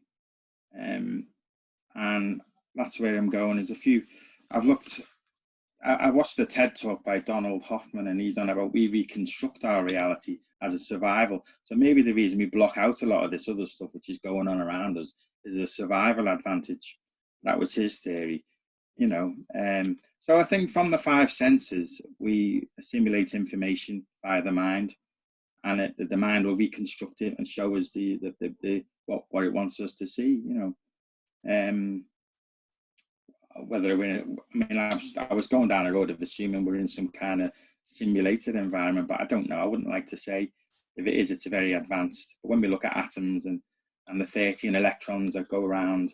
And that's where I'm going. There's a few, I watched a TED talk by Donald Hoffman, and he's on about we reconstruct our reality as a survival. So maybe the reason we block out a lot of this other stuff which is going on around us is a survival advantage. That was his theory, you know. So I think from the 5 senses, we assimilate information by the mind, and the mind will reconstruct it and show us what it wants us to see, you know. Whether I was going down a road of assuming we're in some kind of simulated environment, but I don't know. I wouldn't like to say. If it is, it's very advanced. But when we look at atoms and the 13 electrons that go around,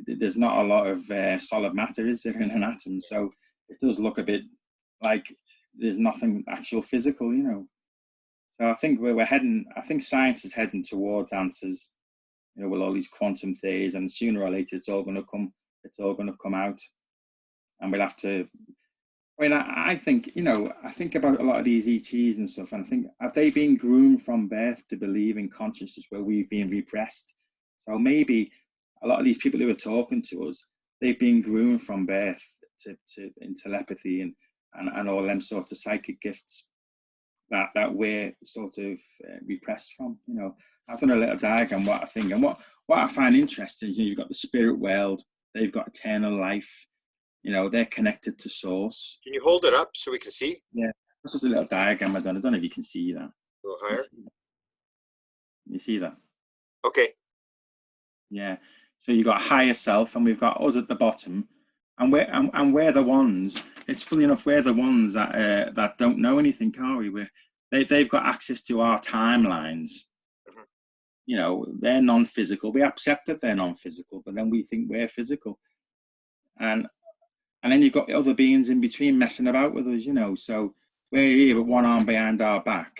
there's not a lot of solid matter, is there, in an atom? So it does look a bit like there's nothing actual physical, you know. So I think we're heading, I think science is heading towards answers, you know, with all these quantum theories, and sooner or later it's all going to come out, and we'll have to. I mean, I think, you know, I think about a lot of these ETs and stuff, and I think, have they been groomed from birth to believe in consciousness where we've been repressed? So maybe a lot of these people who are talking to us, they've been groomed from birth in telepathy and all them sorts of psychic gifts that we're sort of repressed from. You know, I've done a little diagram what I think, and what I find interesting is, you know, you've got the spirit world, they've got eternal life. You know, they're connected to source. Can you hold it up so we can see? Yeah, that's just a little diagram I've done. I don't know if you can see that. Go higher. You see that? Okay. Yeah. So you've got higher self, and we've got us at the bottom, and we're the ones. It's funny enough, we're the ones that don't know anything, are we? They've got access to our timelines. Mm-hmm. You know, they're non-physical. We accept that they're non-physical, but then we think we're physical, and then you've got other beings in between messing about with us, you know. So we're here with one arm behind our back,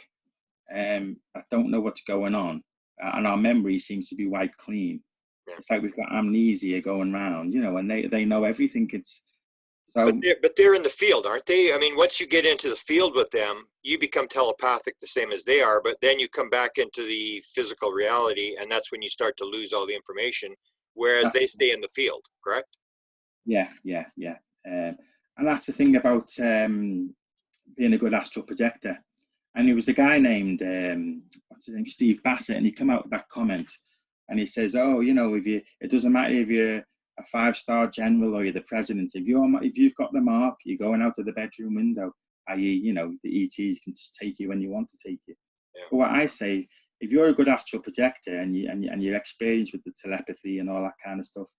I don't know what's going on, and our memory seems to be wiped clean. Yeah. It's like we've got amnesia going round, you know, and they know everything. It's so. But they're in the field, aren't they? I mean, once you get into the field with them, you become telepathic the same as they are. But then you come back into the physical reality, and that's when you start to lose all the information. Whereas they stay in the field, correct? Yeah. And that's the thing about being a good astral projector. And there was a guy named, what's his name, Steve Bassett, and he came out with that comment, and he says, oh, you know, it doesn't matter if you're a 5-star general or you're the president, if you've got the mark, you're going out of the bedroom window, i.e., you know, the ETs can just take you when you want to take you. Yeah. But what I say, if you're a good astral projector and you're experienced with the telepathy and all that kind of stuff,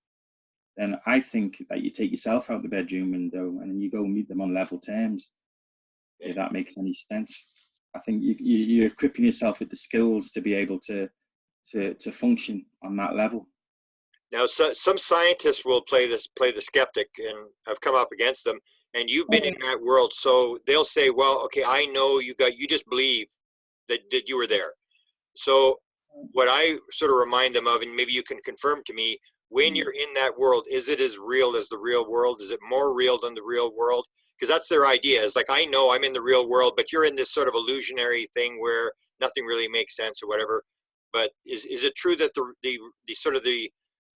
then I think that you take yourself out the bedroom window and you go meet them on level terms. Yeah. If that makes any sense. I think you're equipping yourself with the skills to be able to function on that level. Now, some scientists will play the skeptic, and I've come up against them. And you've been in that world, so they'll say, "Well, okay, I know you just believe that you were there." So, what I sort of remind them of, and maybe you can confirm to me, when you're in that world, is it as real as the real world? Is it more real than the real world? Because that's their idea. It's like, I know I'm in the real world, but you're in this sort of illusionary thing where nothing really makes sense or whatever. But is it true that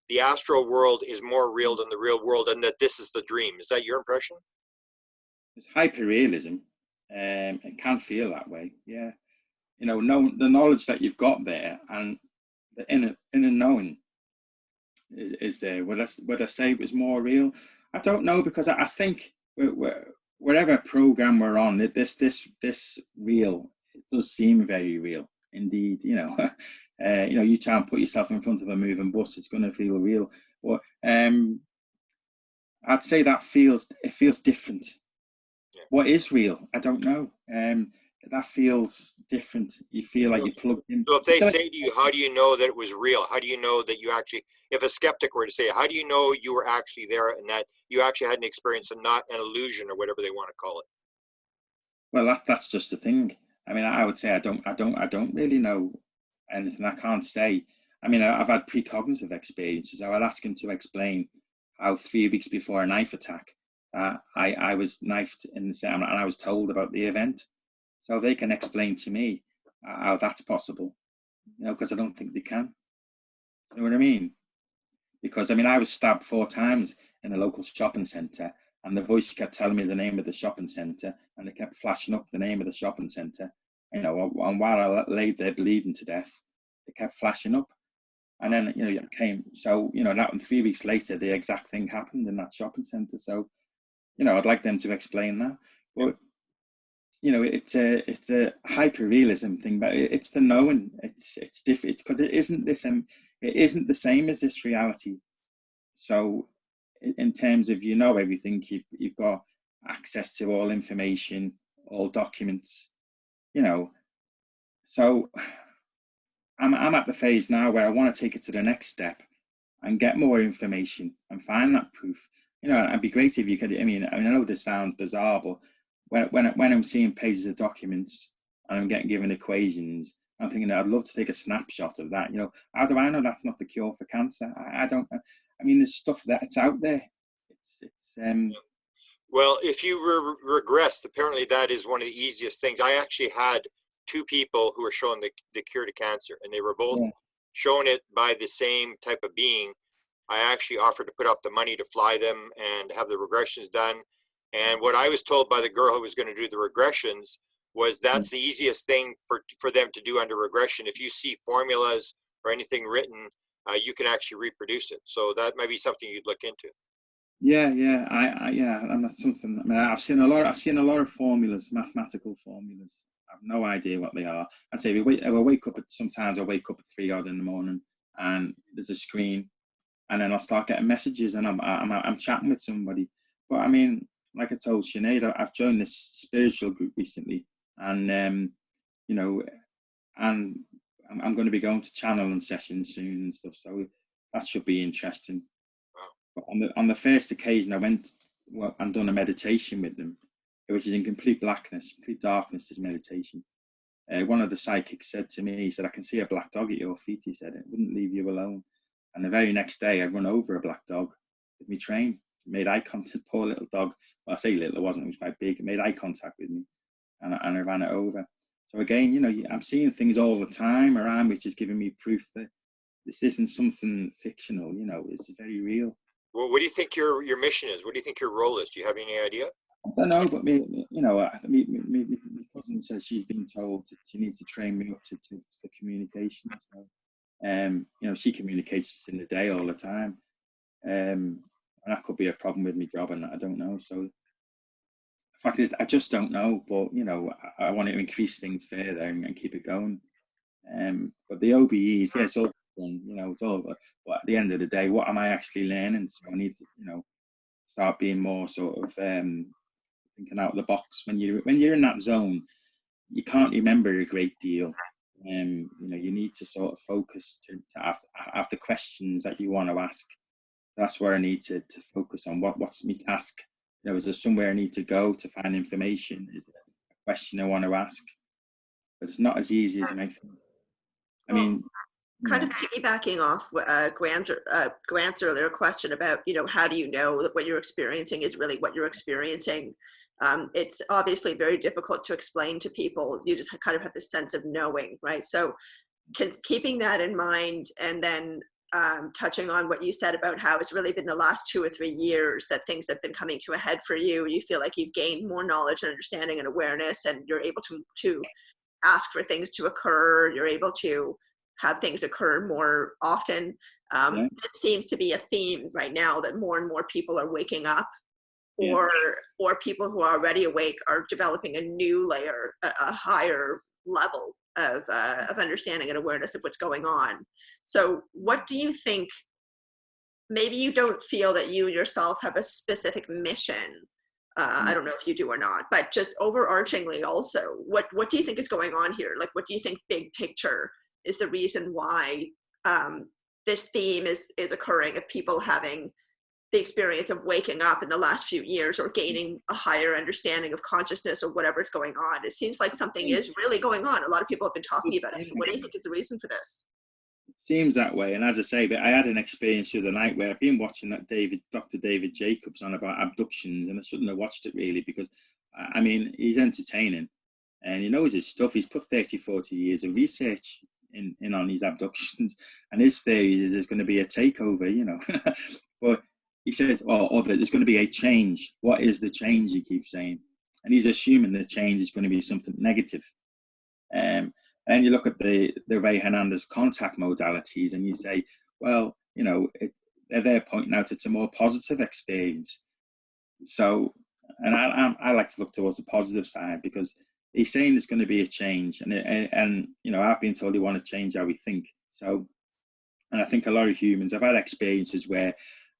the astral world is more real than the real world, and that this is the dream? Is that your impression? It's hyperrealism. It can feel that way. Yeah. You know, the knowledge that you've got there and the inner knowing is there. Would I say it was more real? I don't know, because I think whatever program we're on, this real, it does seem very real indeed. You know, you know, you try and put yourself in front of a moving bus, it's going to feel real. But I'd say that feels different. Yeah. What is real? I don't know. That feels different. You feel like you're plugged in. So if they say to you, how do you know that it was real? How do you know that you actually, if a skeptic were to say, how do you know you were actually there and that you actually had an experience and not an illusion or whatever they want to call it? Well, that's just the thing. I mean, I would say I don't really know anything. I can't say. I mean, I've had precognitive experiences. I would ask him to explain how 3 weeks before a knife attack, I was knifed in the center, and I was told about the event. So they can explain to me how that's possible, you know, because I don't think they can. You know what I mean? Because, I mean, I was stabbed 4 times in a local shopping centre, and the voice kept telling me the name of the shopping centre, and they kept flashing up the name of the shopping centre, you know, and while I laid there bleeding to death, they kept flashing up. And then, you know, it came, so, you know, that one 3 weeks later, the exact thing happened in that shopping centre. So, you know, I'd like them to explain that. But, you know, it's a hyper-realism thing, but it's the knowing. It's different. It's because it isn't the same as this reality. So, in terms of, you know, everything, you've got access to all information, all documents, you know. So I'm at the phase now where I want to take it to the next step and get more information and find that proof. You know, it'd be great if you could. I mean, I know this sounds bizarre, but when I'm seeing pages of documents and I'm getting given equations, I'm thinking I'd love to take a snapshot of that. You know, how do I know that's not the cure for cancer? I don't. I mean, there's stuff that's out there. Well, if you regressed, apparently that is one of the easiest things. I actually had two people who were shown the cure to cancer, and they were both shown it by the same type of being. I actually offered to put up the money to fly them and have the regressions done. And what I was told by the girl who was going to do the regressions was that's the easiest thing for them to do under regression. If you see formulas or anything written, you can actually reproduce it. So that might be something you'd look into. Yeah, and that's something. I mean, I've seen a lot of formulas, mathematical formulas. I have no idea what they are. I'd say sometimes I wake up at 3 odd in the morning, and there's a screen, and then I'll start getting messages, and I'm chatting with somebody. But I mean, like I told Sinead, I've joined this spiritual group recently, and you know, and I'm going to be going to channeling sessions soon and stuff. So that should be interesting. But on the first occasion I went and done a meditation with them, which is in complete blackness, complete darkness is meditation. One of the psychics said to me, he said, "I can see a black dog at your feet." He said, "It wouldn't leave you alone." And the very next day, I run over a black dog with my train, made eye contact. Poor little dog. Well, I say little, it wasn't. It was quite big. It made eye contact with me, and I ran it over. So again, you know, I'm seeing things all the time around, which is giving me proof that this isn't something fictional. You know, it's very real. Well, what do you think your mission is? What do you think your role is? Do you have any idea? I don't know, but my cousin says she's been told that she needs to train me up to communication. So, you know, she communicates in the day all the time, and that could be a problem with my job, and I don't know. So, the fact is, I just don't know. But you know, I want to increase things further and keep it going. But the OBEs, yeah, it's all done. You know, it's all. But at the end of the day, what am I actually learning? So I need to, you know, start being more sort of thinking out of the box. When you're in that zone, you can't remember a great deal. You know, you need to sort of focus to have the questions that you want to ask. That's where I need to focus on. What's my task? You know, is there somewhere I need to go to find information? Is there a question I want to ask? But it's not as easy as I think. I mean, kind of piggybacking off Grant's earlier question about, you know, how do you know that what you're experiencing is really what you're experiencing? It's obviously very difficult to explain to people. You just kind of have this sense of knowing, right? So keeping that in mind, and then touching on what you said about how it's really been the last 2 or 3 years that things have been coming to a head for you. You feel like you've gained more knowledge and understanding and awareness, and you're able to ask for things to occur. You're able to have things occur more often. It seems to be a theme right now that more and more people are waking up, or people who are already awake are developing a new layer, a higher level of understanding and awareness of what's going on. So what do you think? Maybe you don't feel that you yourself have a specific mission. I don't know if you do or not, but just overarchingly also, what do you think is going on here? Like, what do you think big picture is the reason why this theme is occurring, of people having the experience of waking up in the last few years, or gaining a higher understanding of consciousness, or whatever's going on? It seems like something is really going on. A lot of people have been talking about it. What do you think is the reason for this? It seems that way. And as I say, but I had an experience the other night where I've been watching that Dr. David Jacobs on about abductions, and I shouldn't have watched it really, because I mean, he's entertaining and he knows his stuff. He's put 30, 40 years of research in on these abductions, and his theory is there's going to be a takeover, you know. But he said, there's going to be a change. What is the change, he keeps saying? And he's assuming the change is going to be something negative. And you look at the Ray Hernandez contact modalities, and you say, well, you know, they're pointing out it's a more positive experience. So, and I like to look towards the positive side, because he's saying there's going to be a change, and you know, I've been told he want to change how we think. So, and I think a lot of humans, I've had experiences where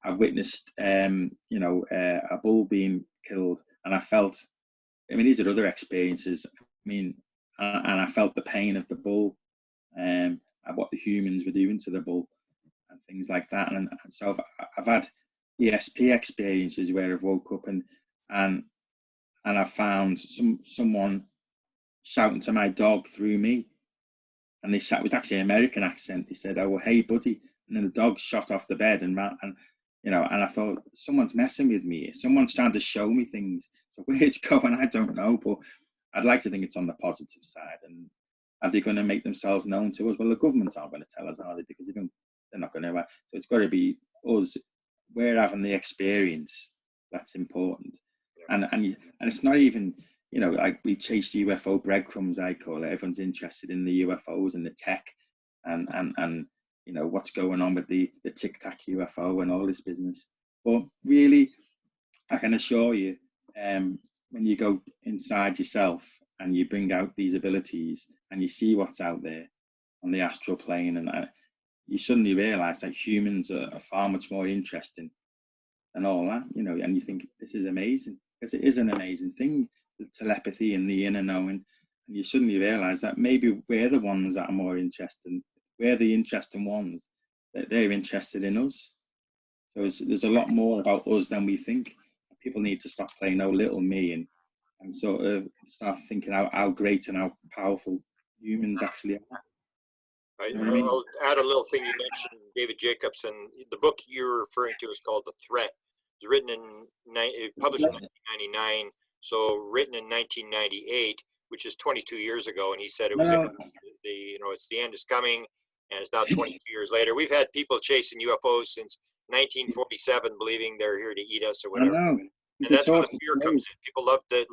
I've witnessed, you know, a bull being killed, and I felt I mean, these are other experiences. I mean, and I felt the pain of the bull, and what the humans were doing to the bull, and things like that. And so I've had ESP experiences where I've woke up and I found someone shouting to my dog through me, and it was actually an American accent. They said, "Oh, well, hey, buddy," and then the dog shot off the bed and you know, and I thought, someone's messing with me. Someone's trying to show me things. So where it's going, I don't know, but I'd like to think it's on the positive side. And are they going to make themselves known to us? Well, the governments aren't going to tell us, are they? Because they're not going to. So it's got to be us. We're having the experience. That's important. And it's not even, you know, like we chase UFO breadcrumbs, I call it. Everyone's interested in the UFOs and the tech and you know, what's going on with the Tic Tac UFO and all this business. But really, I can assure you, when you go inside yourself and you bring out these abilities and you see what's out there on the astral plane, and you suddenly realize that humans are far much more interesting than all that, you know, and you think, this is amazing, because it is an amazing thing, the telepathy and the inner knowing. And you suddenly realize that maybe we're the ones that are more interesting. We're the interesting ones, that they're interested in us. So there's a lot more about us than we think. People need to stop playing oh little me and sort of start thinking how great and how powerful humans actually are. Right. You know what I mean? I'll add a little thing you mentioned, David Jacobson. The book you're referring to is called The Threat. It's written published in 1999, so written in 1998, which is 22 years ago. And he said it was it's the end is coming, and it's now 22 years later. We've had people chasing UFOs since 1947, believing they're here to eat us or whatever. I know. And that's where the fear comes in. People love to,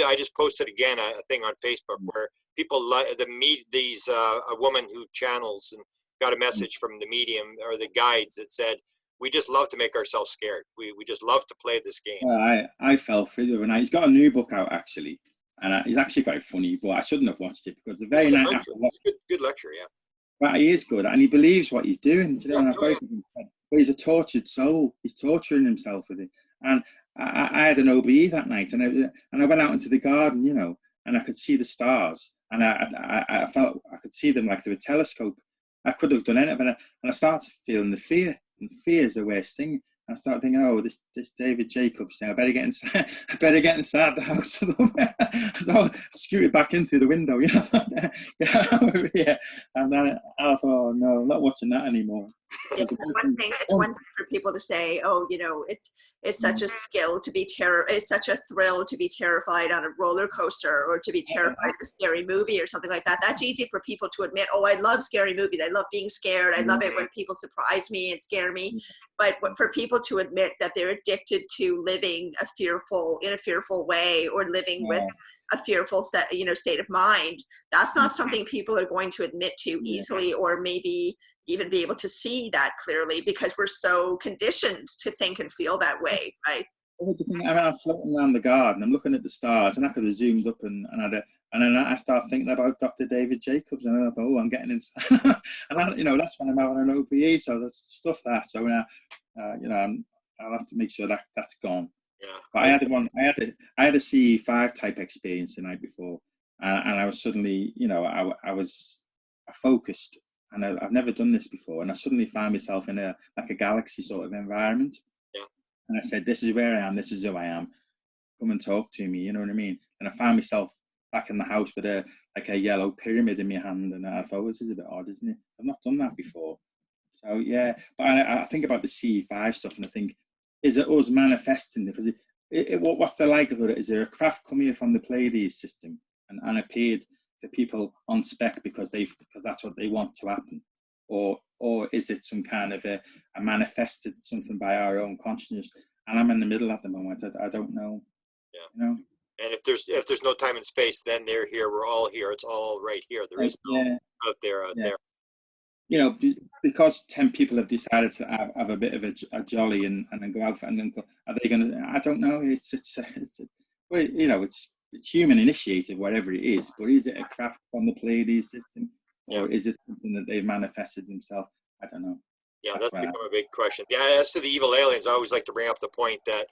I just posted again a thing on Facebook where people meet these, a woman who channels and got a message from the medium or the guides that said, we just love to make ourselves scared. We just love to play this game. Well, I fell for it, and he's got a new book out actually, and he's actually quite funny, but I shouldn't have watched it because the very night after. It's a good lecture, yeah. But he is good, and he believes what he's doing. You know, Yeah, but he's a tortured soul. He's torturing himself with it. And I had an OBE that night, and I went out into the garden, you know, and I could see the stars, and I felt I could see them like through a telescope. I could have done anything, and I started feeling the fear, and fear is the worst thing. I started thinking, oh, this David Jacobs thing, I better get inside. I better get inside the house. So I scooted back in through the window, you know. Yeah. And then I thought, oh no, I'm not watching that anymore. It's one thing for people to say, oh, you know, it's such a skill to be it's such a thrill to be terrified on a roller coaster or to be terrified of a scary movie or something like that. That's easy for people to admit. Oh, I love scary movies. I love being scared. I love it when people surprise me and scare me. But for people to admit that they're addicted to living in a fearful way or living with a fearful state of mind, that's not something people are going to admit to easily, or maybe even be able to see that clearly, because we're so conditioned to think and feel that way, right? Well, the thing, I mean, I'm floating around the garden, I'm looking at the stars, and I could have zoomed up and then I start thinking about Dr. David Jacobs, and I thought, oh, I'm getting inside. And you know, that's when I'm having an OBE, so there's stuff that. So you know, I'll have to make sure that's gone. Yeah. But I had a CE5 type experience the night before, and I was suddenly, you know, I focused, and I've never done this before, and I suddenly found myself in a galaxy sort of environment. Yeah. And I said, this is where I am, this is who I am. Come and talk to me, you know what I mean? And I found myself back in the house with a yellow pyramid in my hand, and I thought, this is a bit odd, isn't it? I've not done that before. So yeah, but I think about the CE5 stuff, and I think, is it us manifesting? Because what's the likelihood? Is there a craft coming here from the Pleiades system and appeared to people on spec because that's what they want to happen, or is it some kind of a manifested something by our own consciousness? And I'm in the middle at the moment. I don't know. Yeah. You know. And if there's no time and space, then they're here. We're all here. It's all right here. There is no out there. You know, because 10 people have decided to have a bit of a jolly and then go out and then go, are they going to? I don't know. Well, you know, it's human initiated, whatever it is. But is it a craft from the Pleiades system, or is it something that they've manifested themselves? I don't know. Yeah, that's become a big question. Yeah, as to the evil aliens, I always like to bring up the point that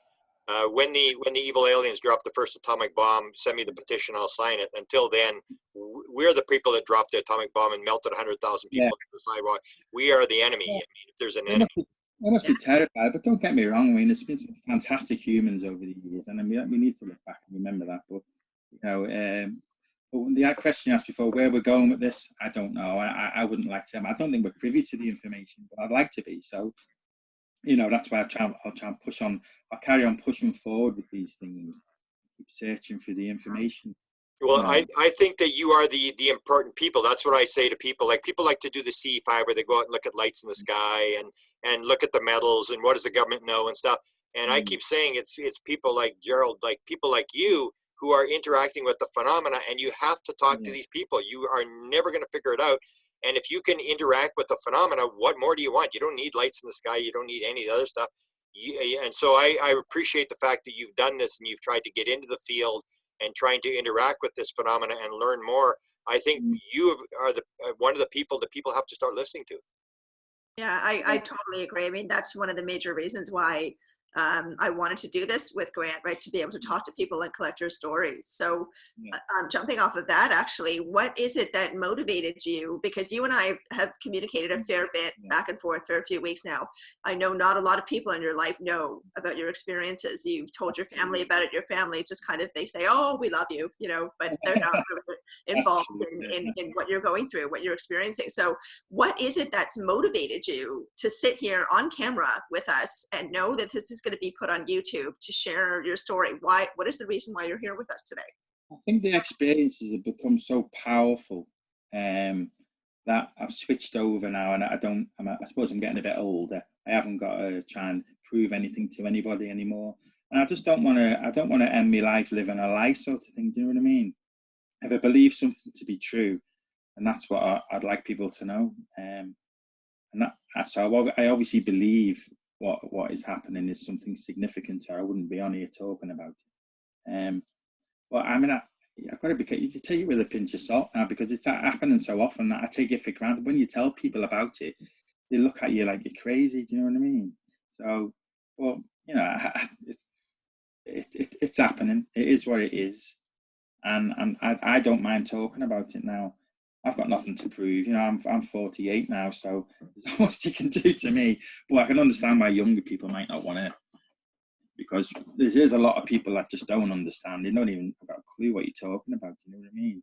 When the evil aliens drop the first atomic bomb, send me the petition, I'll sign it. Until then, we're the people that dropped the atomic bomb and melted 100,000 people on the sidewalk. We are the enemy. I mean, if there's an enemy. They must be terrified, but don't get me wrong. I mean, there's been some fantastic humans over the years, and we need to look back and remember that. But but the question you asked before, where we're going with this, I don't know. I wouldn't like to. I don't think we're privy to the information, but I'd like to be. So, that's why I'll try and push on. I'll carry on pushing forward with these things. Keep searching for the information. Well, I think that you are the important people. That's what I say to people. Like, people like to do the CE5 where they go out and look at lights in the sky and look at the metals and what does the government know and stuff. And I keep saying it's people like Gerald, like people like you who are interacting with the phenomena, and you have to talk to these people. You are never going to figure it out. And if you can interact with the phenomena, what more do you want? You don't need lights in the sky. You don't need any of the other stuff. And so I appreciate the fact that you've done this and you've tried to get into the field and trying to interact with this phenomena and learn more. I think you are one of the people that people have to start listening to. Yeah, I totally agree. I mean, that's one of the major reasons why I wanted to do this with Grant, right? To be able to talk to people and collect your stories. So jumping off of that, actually, what is it that motivated you? Because you and I have communicated a fair bit back and forth for a few weeks now. I know not a lot of people in your life know about your experiences. You've told your family about it. Your family just kind of, they say, oh, we love you, but they're not really involved in what you're going through, what you're experiencing. So what is it that's motivated you to sit here on camera with us and know that this is going to be put on YouTube to share your story? What is the reason why you're here with us today? I think the experiences have become so powerful that I've switched over now, and I suppose I'm getting a bit older. I haven't got to try and prove anything to anybody anymore, and I just don't want to end my life living a lie, sort of thing. Do you know what I mean? If I believe something to be true, and that's what I'd like people to know. So I obviously believe what is happening is something significant, or I wouldn't be on here talking about it. But I mean, I've got to you take it with a pinch of salt now, because it's happening so often that I take it for granted. When you tell people about it, they look at you like you're crazy. Do you know what I mean? So, well, it's happening. It is what it is, and I don't mind talking about it now. I've got nothing to prove. I'm 48 now, so there's not much you can do to me. But I can understand why younger people might not want to, because there's a lot of people that just don't understand. They don't even have a clue what you're talking about. You know what I mean?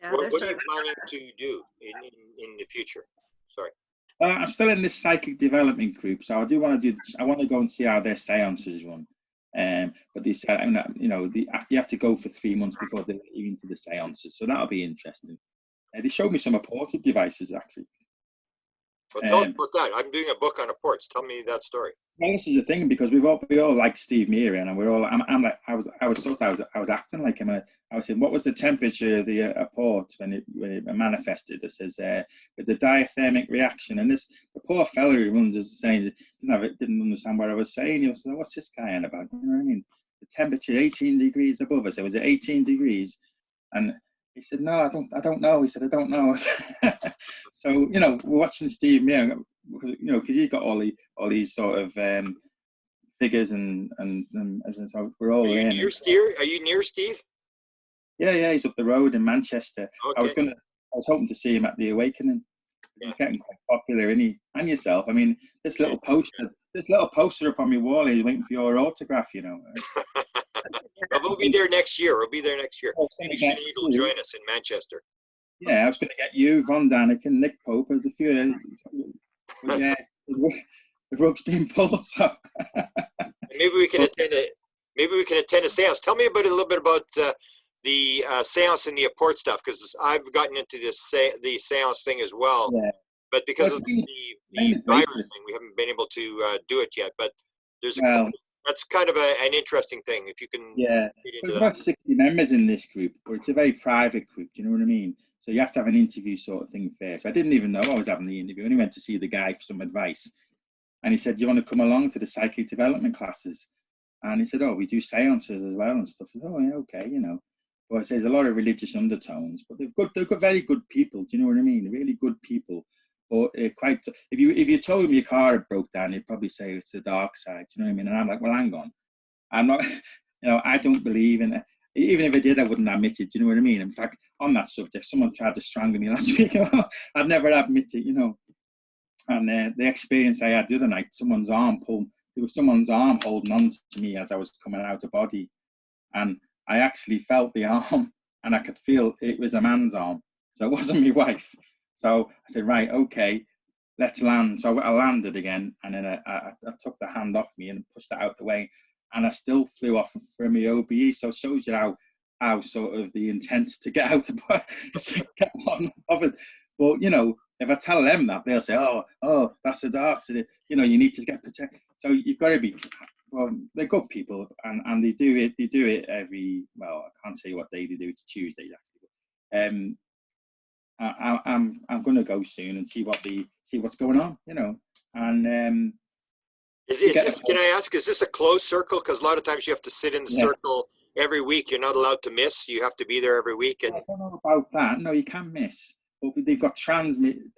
Yeah, what are you planning to do in the future? Sorry. I'm still in this psychic development group, so I do want to I want to go and see how their seances run. But they said, you have to go for 3 months before they let you into the seances, so that'll be interesting. They showed me some apported devices, actually. Well, tell us about that. I'm doing a book on apports. Tell me that story. Well, this is the thing, because we all like Steve Meary, and we're all. I was acting like him. I was saying, what was the temperature of the apport when it manifested? It says with the diathermic reaction, and the poor fellow who runs is saying didn't understand what I was saying. He was saying, what's this guy on about? You know what I mean? The temperature 18 degrees above us. It was at 18 degrees, and he said, no, I don't know. He said, I don't know. So, we're watching Steve Meary, because he's got all these sort of figures and so we're all in. Are you near Steve? Yeah, he's up the road in Manchester. Okay. I was hoping to see him at the Awakening. He's getting quite popular, isn't he? And yourself. I mean, this little poster up on my wall, he's waiting for your autograph, Well, we'll be there next year. Maybe Sinead will join us in Manchester. Yeah, I was going to get you, Von Daniken, Nick Pope, there's a few. But yeah, the rug's being pulled. So. Maybe we can attend a seance. Tell me a little bit about the seance and the apport stuff, because I've gotten into the seance thing as well. Yeah. But because of the virus thing, we haven't been able to do it yet. But there's that's kind of an interesting thing. If you can, there's about 60 members in this group, but it's a very private group. Do you know what I mean? So you have to have an interview sort of thing first. I didn't even know I was having the interview. I only went to see the guy for some advice, and he said, "Do you want to come along to the psychic development classes?" And he said, "Oh, we do seances as well and stuff." I said, "Oh, yeah, okay, But it says a lot of religious undertones, but they've got very good people. Do you know what I mean? Really good people. But if you told him your car had broke down, he'd probably say it's the dark side. Do you know what I mean? And I'm like, well, hang on. I'm not, I don't believe in it. Even if I did, I wouldn't admit it. Do you know what I mean? In fact, on that subject, someone tried to strangle me last week. I'd never admit it, And the experience I had the other night, there was someone's arm holding on to me as I was coming out of body. And I actually felt the arm, and I could feel it was a man's arm. So it wasn't my wife. So I said, right, okay, let's land. So I landed again, and then I took the hand off me and pushed it out the way. And I still flew off from my OBE. So it shows you how sort of the intent to get out of get on of it. But, if I tell them that, they'll say, oh, that's the dark. So you need to get protected. So you've got to be, well, they're good people, and they do it every, well, I can't say what day they do. It's Tuesdays, actually. I'm going to go soon and see what's going on, and can I ask, is this a closed circle? Because a lot of times you have to sit in the circle every week. You're not allowed to miss. You have to be there every week. And I don't know about that. No, you can miss. But they've got trans mediums,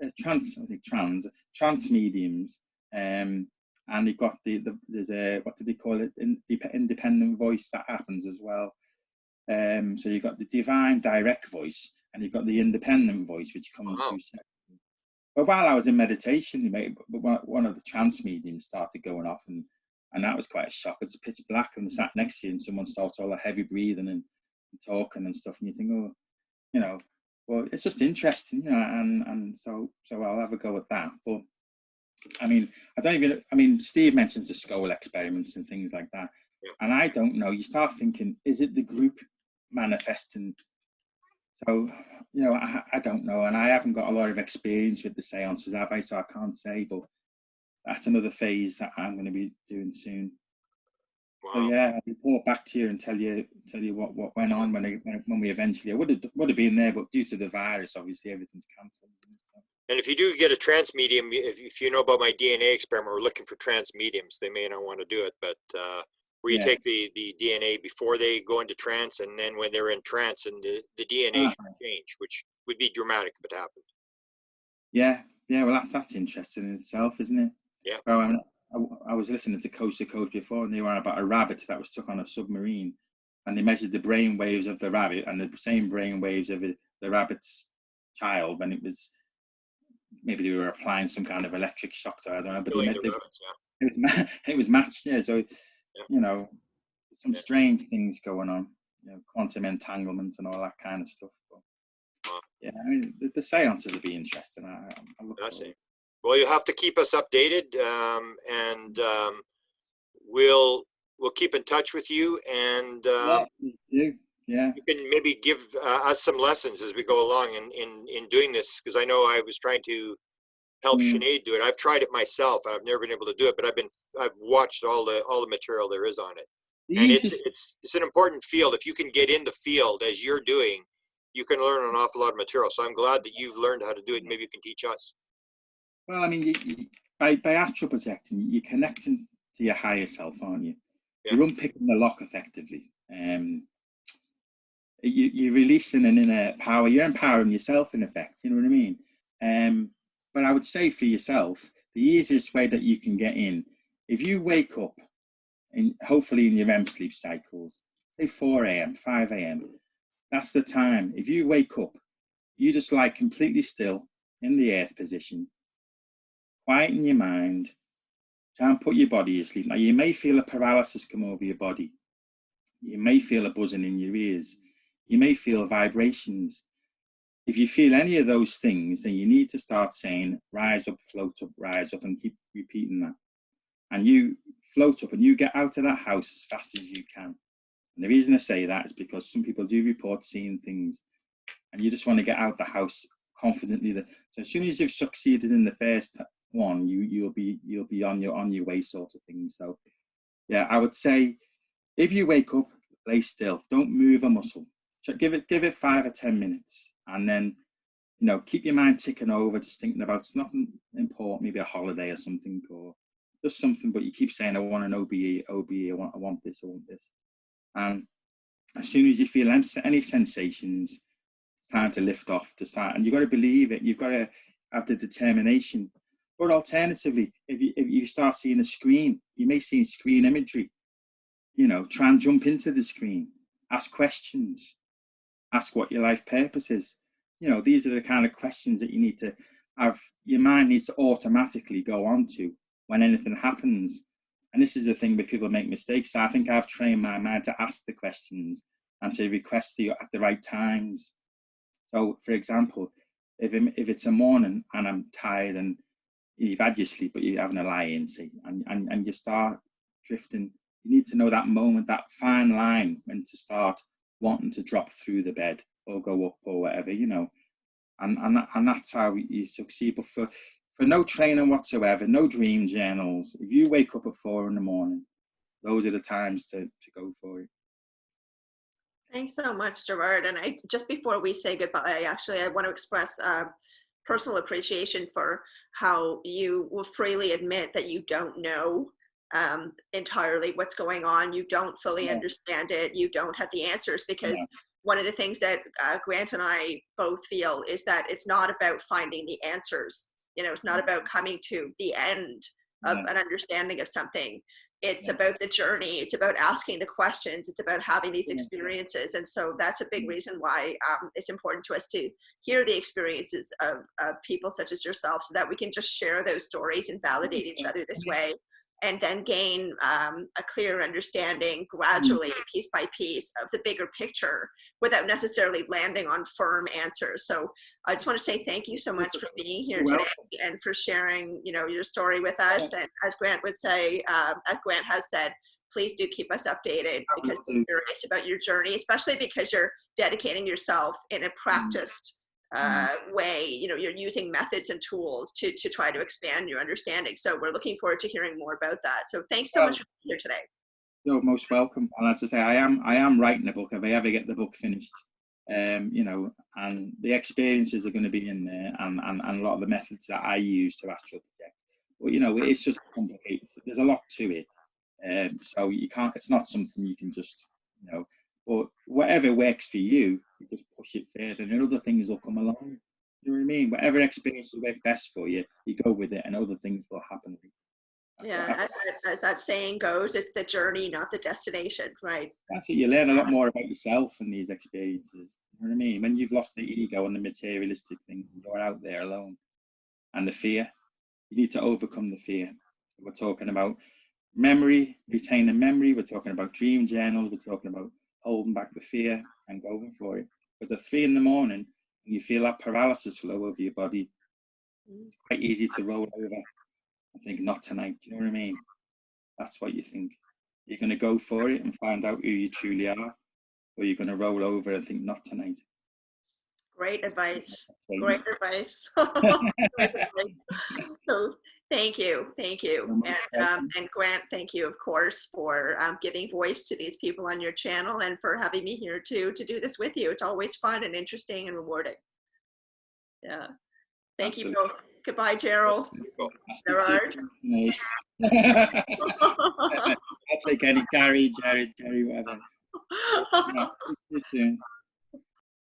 and they've got there's a, what do they call it? Independent voice that happens as well. So you've got the divine direct voice, and you've got the independent voice, which comes through separately. But while I was in meditation, one of the trance mediums started going off, and that was quite a shock. It's pitch black, and they sat next to you, and someone starts all the heavy breathing and talking and stuff, and you think, well, it's just interesting, and so I'll have a go at that. But Steve mentions the skull experiments and things like that, and I don't know. You start thinking, is it the group manifesting? So, I don't know, and I haven't got a lot of experience with the seances, have I? So I can't say, but that's another phase that I'm going to be doing soon. Wow. So yeah, I'll report back to you and tell you what went on when we eventually. I would have been there, but due to the virus, obviously everything's cancelled. And if you do get a trance medium, if you know about my DNA experiment, we're looking for trance mediums. They may not want to do it, but where you take the DNA before they go into trance, and then when they're in trance, and the DNA change, which would be dramatic if it happened. Yeah. Well, that's interesting in itself, isn't it? Yeah. Well, I was listening to Coast to Coast before, and they were about a rabbit that was stuck on a submarine, and they measured the brain waves of the rabbit and the same brain waves of the rabbit's child, and it was, maybe they were applying some kind of electric shock to it, I don't know, but it was matched. Yeah, so some strange things going on, quantum entanglement and all that kind of stuff. But, yeah, the seances will be interesting. I see. Well, you have to keep us updated, and we'll keep in touch with you, and you can maybe give us some lessons as we go along in doing this, because I know I was trying to help Sinead do it. I've tried it myself, and I've never been able to do it, but I've watched all the material there is on it, and it's an important field. If you can get in the field as you're doing, you can learn an awful lot of material. So I'm glad that you've learned how to do it. Maybe you can teach us. Well, by astral projecting, you're connecting to your higher self, aren't you? Yeah. You're unpicking the lock effectively. You're releasing an inner power. You're empowering yourself, in effect. You know what I mean? But I would say for yourself, the easiest way that you can get in, if you wake up, and hopefully in your REM sleep cycles, say 4 a.m., 5 a.m., that's the time. If you wake up, you just lie completely still in the earth position, quieten your mind, try and put your body asleep. Now, you may feel a paralysis come over your body. You may feel a buzzing in your ears. You may feel vibrations. If you feel any of those things, then you need to start saying, rise up, and keep repeating that. And you float up and you get out of that house as fast as you can. And the reason I say that is because some people do report seeing things, and you just want to get out the house confidently. So as soon as you've succeeded in the first one, you'll be on your way, sort of thing. So yeah, I would say if you wake up, lay still, don't move a muscle. So give it 5 or 10 minutes, and then keep your mind ticking over, just thinking about nothing important, maybe a holiday or something, or just something. But you keep saying, I want an OBE, I want this, I want this. And as soon as you feel any sensations, it's time to lift off, to start. And you've got to believe it. You've got to have the determination. But alternatively, if you start seeing a screen, you may see screen imagery. try and jump into the screen, ask questions, ask what your life purpose is. These are the kind of questions that you need to have. Your mind needs to automatically go on to when anything happens. And this is the thing where people make mistakes. I think I've trained my mind to ask the questions and to request at the right times. So, for example, if it's a morning and I'm tired and you've had your sleep, but you're having a lie-in, see, and you start drifting, you need to know that moment, that fine line when to start wanting to drop through the bed or go up or whatever, and that's how you succeed. But for no training whatsoever, no dream journals, if you wake up at 4 a.m, those are the times to go for it. Thanks so much, Gerard. And just before we say goodbye, actually, I want to express personal appreciation for how you will freely admit that you don't know entirely what's going on. You don't fully understand it. You don't have the answers, because one of the things that Grant and I both feel is that it's not about finding the answers. It's not about coming to the end of an understanding of something. It's about the journey. It's about asking the questions. It's about having these experiences. And so that's a big reason why it's important to us to hear the experiences of people such as yourself, so that we can just share those stories and validate each other this way, and then gain a clear understanding gradually, piece by piece, of the bigger picture without necessarily landing on firm answers. So I just want to say thank you so much for being here today and for sharing, your story with us. And as Grant would say, as Grant has said, please do keep us updated, because we're curious about your journey, especially because you're dedicating yourself in a practiced way. You're using methods and tools to try to expand your understanding. So we're looking forward to hearing more about that. So thanks so much for being here today. You're most welcome. And as I say, I am writing a book if I ever get the book finished. And the experiences are going to be in there, and a lot of the methods that I use to astral project. But it's just complicated. There's a lot to it. So you can't. It's not something you can just But whatever works for you, you just push it further, and other things will come along. You know what I mean? Whatever experience will work best for you, you go with it, and other things will happen. Yeah, as that saying goes, it's the journey, not the destination, right? That's it. You learn a lot more about yourself in these experiences. You know what I mean? When you've lost the ego and the materialistic thing, you're out there alone. And the fear, you need to overcome the fear. We're talking about memory, retaining memory. We're talking about dream journals. We're talking about holding back the fear and going for it. Because at 3 a.m, and you feel that paralysis flow over your body, it's quite easy to roll over and think, not tonight. Do you know what I mean? That's what you think. You're going to go for it and find out who you truly are, or you're going to roll over and think, not tonight. Great advice. Great advice. So thank you. And Grant, thank you, of course, for giving voice to these people on your channel, and for having me here to do this with you. It's always fun and interesting and rewarding. Yeah. Thank you both. Goodbye, Gerald. Gerard. I'll take any Gary, Jared, Gary, whatever. See you soon.